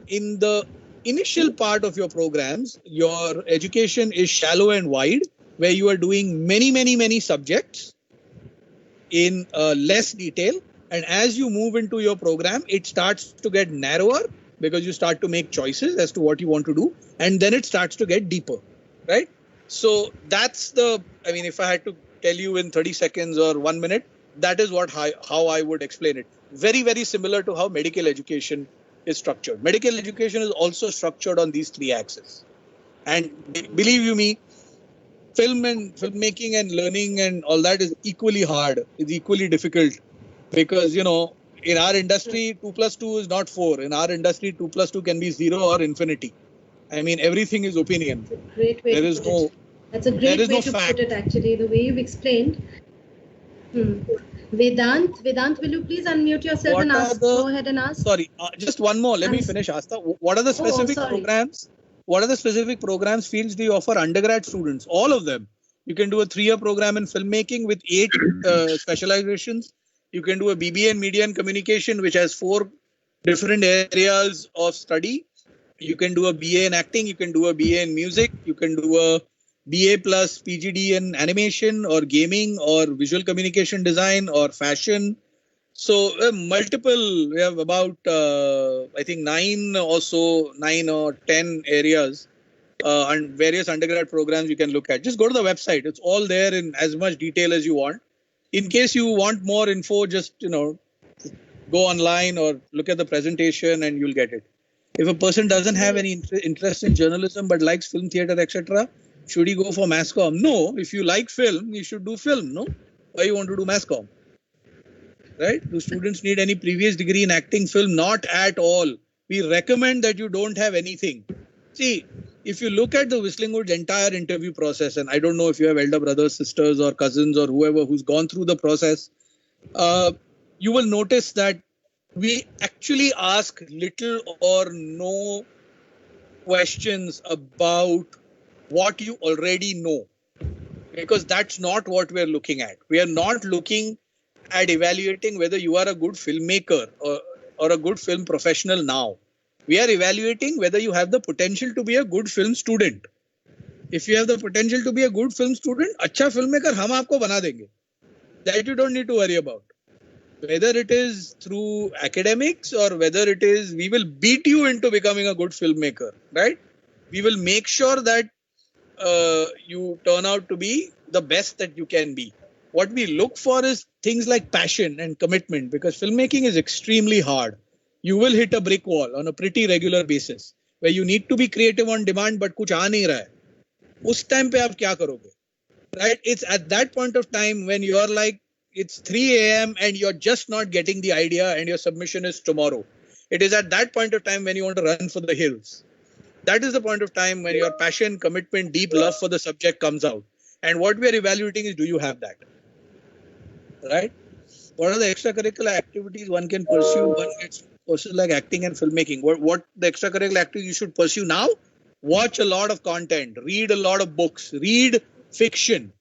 in the initial part of your programs, your education is shallow and wide, where you are doing many subjects in less detail. And as you move into your program, it starts to get narrower because you start to make choices as to what you want to do. And then it starts to get deeper, right? So that's if I had to tell you in 30 seconds or 1 minute, that is how I would explain it. Very similar to how medical education is structured. Medical education is also structured on these three axes. And believe you me, film and filmmaking and learning and all that is equally hard. It's equally difficult because, in our industry, 2 + 2 is not 4. In our industry, 2 + 2 can be 0 or infinity. Everything is opinion. Great way to put it. That's a great way to put it, actually, the way you've explained. Vedant, will you please unmute yourself and ask? Go ahead and ask. Sorry, just one more. Let me finish, Astha. What are the specific programs? What are the specific programs, fields do you offer undergrad students? All of them. You can do a 3-year program in filmmaking with 8 specializations. You can do a BBA in media and communication, which has 4 different areas of study. You can do a BA in acting. You can do a BA in music. You can do a BA plus PGD in animation or gaming or visual communication design or fashion. So multiple, we have about, 9 or 10 areas and various undergrad programs you can look at. Just go to the website. It's all there in as much detail as you want. In case you want more info, just, Go online or look at the presentation and you'll get it. If a person doesn't have any interest in journalism but likes film, theatre, etc., should he go for mass comm? No. If you like film, you should do film. No. Why you want to do mass comm? Right? Do students need any previous degree in acting, film? Not at all. We recommend that you don't have anything. See, if you look at the Whistling Woods' entire interview process, and I don't know if you have elder brothers, sisters, or cousins, or whoever who's gone through the process, you will notice that we actually ask little or no questions about what you already know, because that's not what we're looking at. We are not looking at evaluating whether you are a good filmmaker or a good film professional now. We are evaluating whether you have the potential to be a good film student. If you have the potential to be a good film student, अच्छा filmmaker हम आपको बना देंगे. That you don't need to worry about. Whether it is through academics or whether it is, we will beat you into becoming a good filmmaker, right? We will make sure that you turn out to be the best that you can be. What we look for is things like passion and commitment, because filmmaking is extremely hard. You will hit a brick wall on a pretty regular basis where you need to be creative on demand, but कुछ आ नहीं रहा है. उस time पे आप क्या करोगे? Right? It's at that point of time when you're like, it's 3 a.m. and you're just not getting the idea and your submission is tomorrow. It is at that point of time when you want to run for the hills. That is the point of time when your passion, commitment, deep love for the subject comes out. And what we are evaluating is, do you have that? Right? What are the extracurricular activities one can pursue? One gets courses like acting and filmmaking. What the extracurricular activities you should pursue now? Watch a lot of content, read a lot of books, read fiction.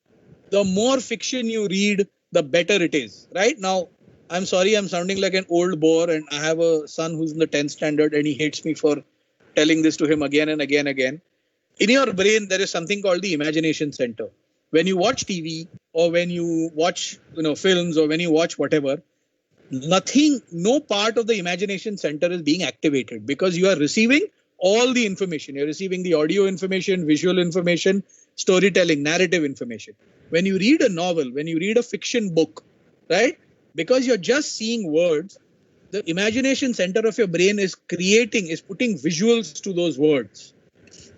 The more fiction you read, the better it is. Right now, I'm sorry, I'm sounding like an old bore, and I have a son who's in the 10th standard and he hates me for telling this to him again and again and again. In your brain, there is something called the imagination center. When you watch TV or when you watch films or when you watch whatever, no part of the imagination center is being activated because you are receiving all the information. You're receiving the audio information, visual information, storytelling, narrative information. When you read a novel, when you read a fiction book, right? Because you're just seeing words, the imagination center of your brain is putting visuals to those words.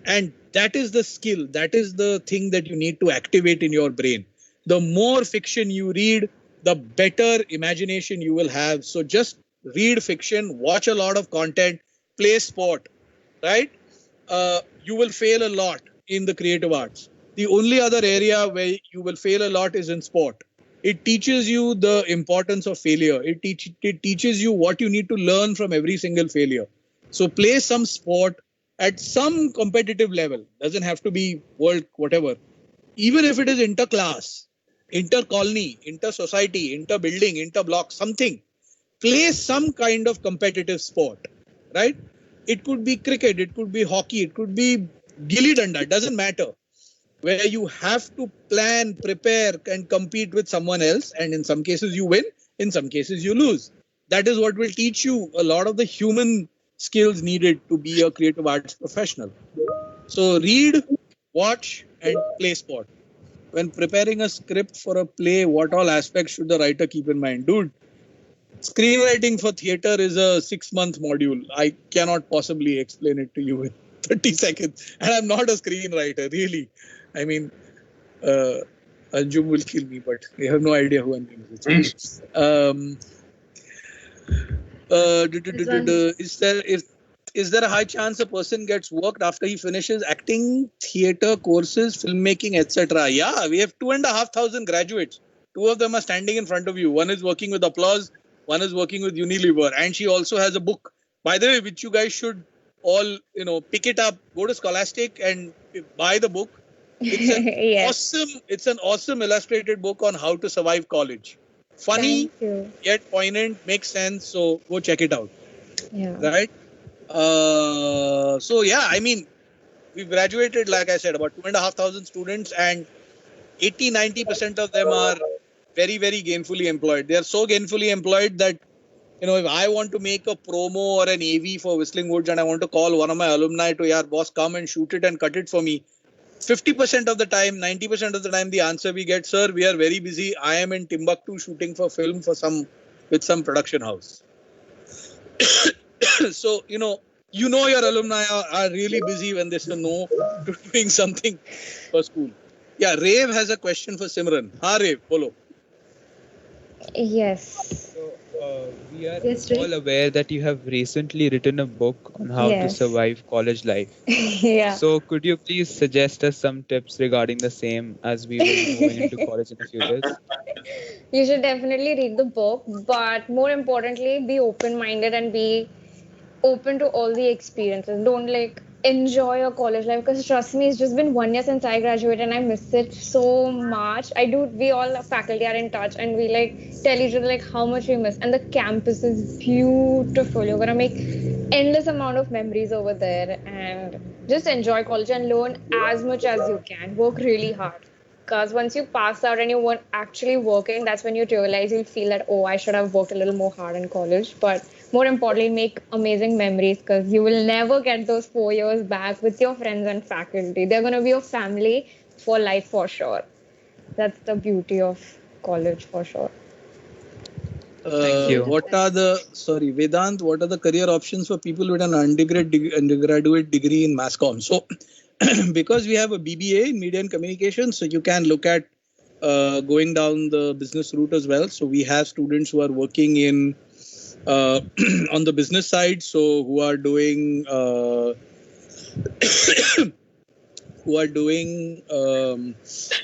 And that is the skill. That is the thing that you need to activate in your brain. The more fiction you read, the better imagination you will have. So just read fiction, watch a lot of content, play sport, right? You will fail a lot in the creative arts. The only other area where you will fail a lot is in sport. It teaches you the importance of failure. It teaches you what you need to learn from every single failure. So play some sport at some competitive level. Doesn't have to be world, whatever. Even if it is inter-class, inter-colony, inter-society, inter-building, inter-block, something. Play some kind of competitive sport, right? It could be cricket, it could be hockey, it could be gilli danda, it doesn't matter. Where you have to plan, prepare, and compete with someone else. And in some cases you win, in some cases you lose. That is what will teach you a lot of the human skills needed to be a creative arts professional. So read, watch, and play sport. When preparing a script for a play, what all aspects should the writer keep in mind? Dude, screenwriting for theatre is a 6-month module. I cannot possibly explain it to you in 30 seconds. And I'm not a screenwriter, really. I mean, Anjum will kill me, but you have no idea who Anjum is. Is there a high chance a person gets worked after he finishes acting, theatre courses, filmmaking, etc.? Yeah, we have 2,500 graduates. 2 of them are standing in front of you. One is working with Applause, one is working with Unilever, and she also has a book, by the way, which you guys should all pick it up. Go to Scholastic and buy the book. It's an awesome illustrated book on how to survive college. Funny, yet poignant, makes sense. So go check it out. Yeah. Right. So yeah, I mean, we've graduated, like I said, about 2,500 students, and 80-90% of them are very, very gainfully employed. They are so gainfully employed that if I want to make a promo or an AV for Whistling Woods and I want to call one of my alumni to, "Yaar, boss, come and shoot it and cut it for me," 50% of the time, 90% of the time, the answer we get, "Sir, we are very busy. I am in Timbuktu shooting for film with some production house." So, your alumni are really busy when they say no to doing something for school. Yeah, Rave has a question for Simran. Ha, Rave, bolo. Yes. We are Yes, all aware that you have recently written a book on how to Yes. survive college life. Yeah. So could you please suggest us some tips regarding the same, as we will be moving into college in a few days? You should definitely read the book, but more importantly, be open-minded and be open to all the experiences. Don't enjoy your college life, because trust me, it's just been 1 year since I graduated and I miss it so much. We all faculty are in touch and we tell each other how much we miss. And the campus is beautiful. You're gonna make endless amount of memories over there, and just enjoy college and learn as much as you can. Work really hard. Because once you pass out and you weren't actually working, that's when you realize, you'll feel that, oh, I should have worked a little more hard in college. But more importantly, make amazing memories, because you will never get those 4 years back with your friends and faculty. They're going to be your family for life for sure. That's the beauty of college for sure. Thank you. Vedant, what are the career options for people with an undergraduate degree in mass comm? So, because we have a BBA in Media and Communication, so you can look at going down the business route as well. So we have students who are working in on the business side, so who are doing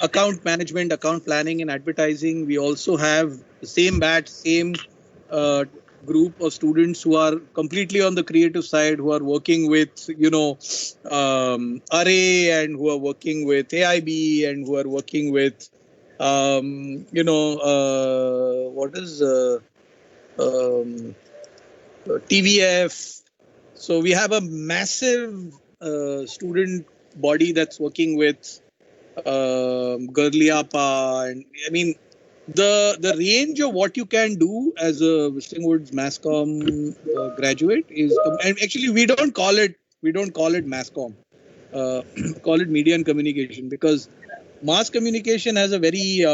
account management, account planning, and advertising. We also have the same group of students who are completely on the creative side, who are working with RA, and who are working with AIB, and who are working with TVF. So we have a massive student body that's working with Gurliapa, and I mean the range of what you can do as a Whistling Woods Masscom graduate is, and actually we don't call it Masscom, call it Media and Communication, because mass communication has a very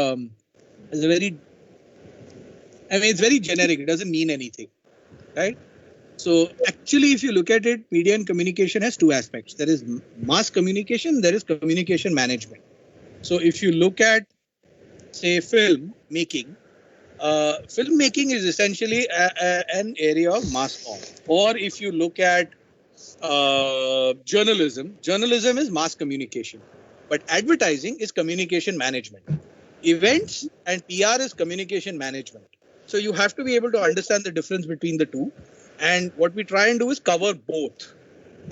it's very generic. It doesn't mean anything, right? So actually, if you look at it, media and communication has two aspects. There is mass communication, there is communication management. So if you look at, say, film making is essentially an area of mass comm. Or if you look at journalism is mass communication. But advertising is communication management. Events and PR is communication management. So you have to be able to understand the difference between the two. And what we try and do is cover both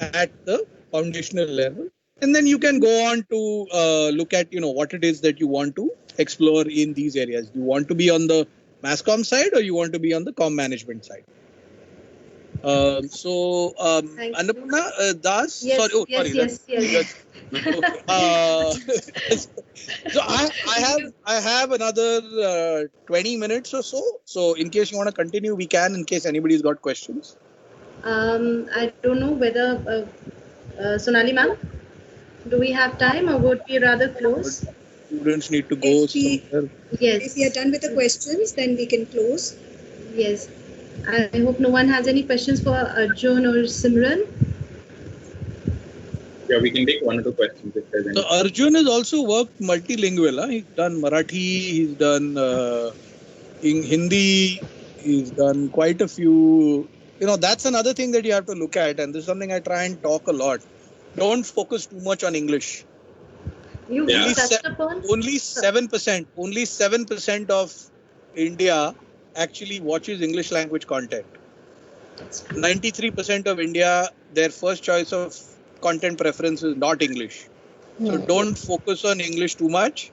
at the foundational level. And then you can go on to look at, what it is that you want to explore in these areas. You want to be on the mass comm side, or you want to be on the comm management side? Annapurna Das. Yes, sorry. yes. So I have another 20 minutes or so. So in case you want to continue, we can. In case anybody's got questions. I don't know whether Sonali ma'am, do we have time, or would we rather close? Students need to go somewhere. Yes. If we are done with the questions, then we can close. Yes. I hope no one has any questions for Arjun or Simran. Yeah, we can take one or two questions if there's any. So Arjun has also worked multilingual. He's done Marathi, he's done in Hindi, he's done quite a few. That's another thing that you have to look at, and this is something I try and talk a lot. Don't focus too much on English. Only 7% of India actually watches English language content. 93% of India, their first choice of content preference is not English. So don't focus on English too much.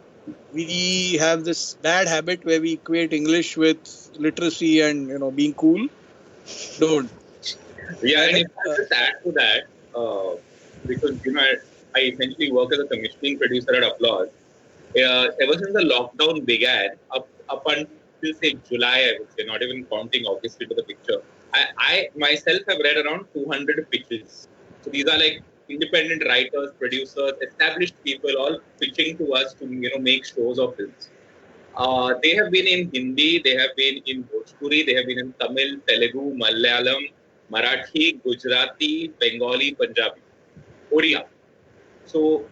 We have this bad habit where we equate English with literacy and being cool. Don't. Yeah, and if I just add to that, because I essentially work as a commissioning producer at Applause. Ever since the lockdown began, up until say July, I would say, not even counting obviously to the picture, I myself have read around 200 pitches. So these are like independent writers, producers, established people, all pitching to us to make shows of films. They have been in Hindi, they have been in Bhojpuri, they have been in Tamil, Telugu, Malayalam, Marathi, Gujarati, Bengali, Punjabi, Odia. So,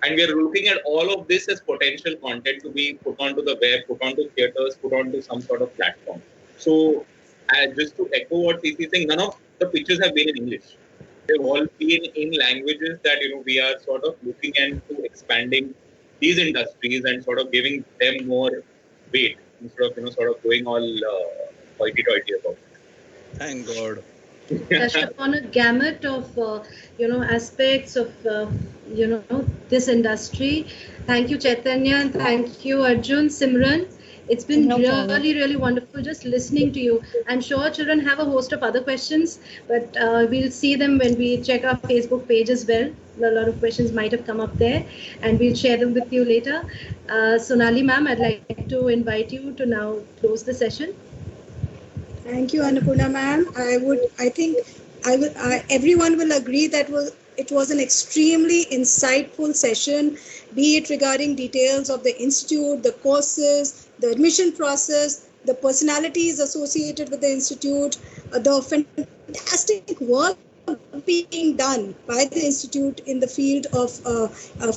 and we are looking at all of this as potential content to be put onto the web, put onto theaters, put onto some sort of platform. So, just to echo what CC is saying, none of the pictures have been in English. They've all been in languages that we are sort of looking into expanding these industries and sort of giving them more weight instead of sort of going all hoity-toity about it. Thank God. Touched upon a gamut of aspects of this industry. Thank you, Chaitanya, and thank you, Arjun, Simran. It's been really wonderful just listening to you. I'm sure children have a host of other questions, but we'll see them when we check our Facebook page as well. A lot of questions might have come up there, and we'll share them with you later. Sonali ma'am, I'd like to invite you to now close the session. Thank you, Annapurna ma'am. Everyone will agree that it was an extremely insightful session, be it regarding details of the institute, the courses, the admission process, the personalities associated with the institute, the fantastic work being done by the institute in the field of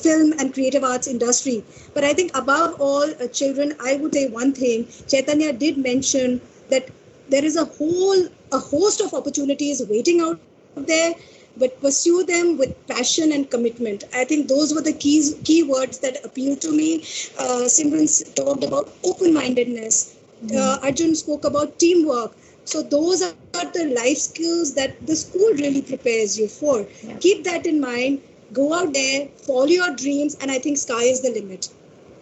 film and creative arts industry. But I think above all, children, I would say one thing. Chaitanya did mention that there is a host of opportunities waiting out there, but pursue them with passion and commitment. I think those were the key words that appealed to me. Simran talked about open-mindedness. Arjun spoke about teamwork. So those are the life skills that the school really prepares you for. Yeah. Keep that in mind. Go out there, follow your dreams, and I think sky is the limit.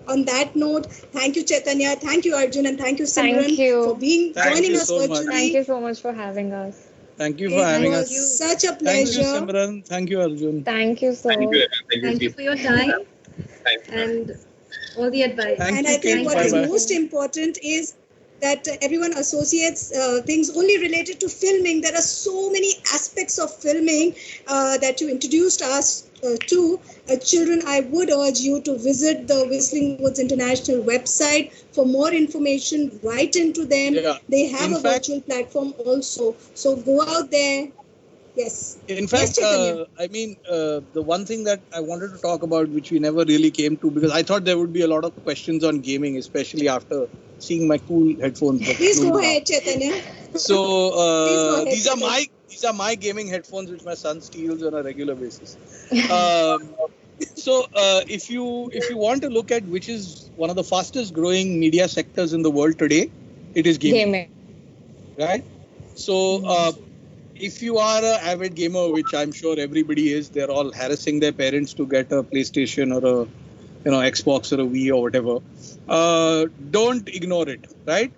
On that note, thank you, Chaitanya, thank you, Arjun, and thank you, Simran, for joining us virtually. Thank you so much for having us. Thank you for having us. It was such a pleasure. Thank you, Simran. Thank you, Arjun. Thank you so much. Thank you for your time and all the advice. And I think what is most important is that everyone associates things only related to filming. There are so many aspects of filming that you introduced us to. Children, I would urge you to visit the Whistling Woods International website for more information. Write into them. Yeah. They have a virtual platform also. So go out there. Yes. In fact, the one thing that I wanted to talk about, which we never really came to, because I thought there would be a lot of questions on gaming, especially after seeing my cool headphones. Please go ahead, Chaitanya. So these are my gaming headphones, which my son steals on a regular basis. So if you want to look at which is one of the fastest growing media sectors in the world today, it is gaming. Right? So if you are an avid gamer, which I'm sure everybody is, they're all harassing their parents to get a PlayStation or a Xbox or a Wii or whatever. Don't ignore it, right?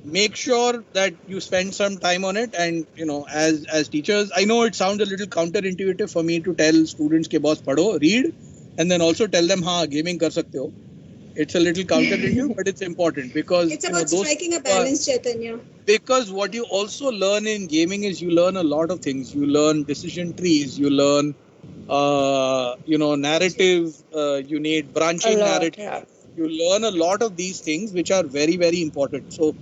Make sure that you spend some time on it, and as teachers, I know it sounds a little counterintuitive for me to tell students ke boss padho, read, and then also tell them gaming kar sakte ho. It's a little counterintuitive, but it's important because it's about striking a balance, Chaitanya. Because what you also learn in gaming is you learn a lot of things. You learn decision trees. You learn, narrative. You need branching narrative. Yeah. You learn a lot of these things, which are very, very important. So,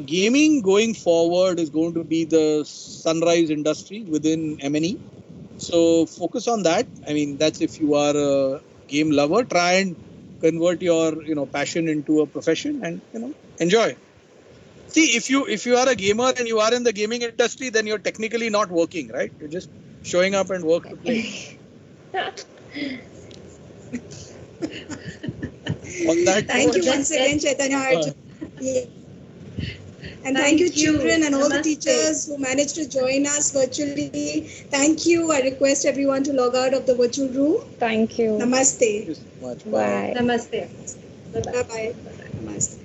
gaming going forward is going to be the sunrise industry within M&E. So focus on that. I mean, that's if you are a game lover. Try and convert your passion into a profession and enjoy. See, if you are a gamer and you are in the gaming industry, then you're technically not working, right? You're just showing up and work to play. On that thank you once again, Chaitanya. And thank you, children, and all the teachers who managed to join us virtually. Thank you. I request everyone to log out of the virtual room. Thank you. Namaste. Thank you so much. Bye. Namaste. Bye-bye. Namaste.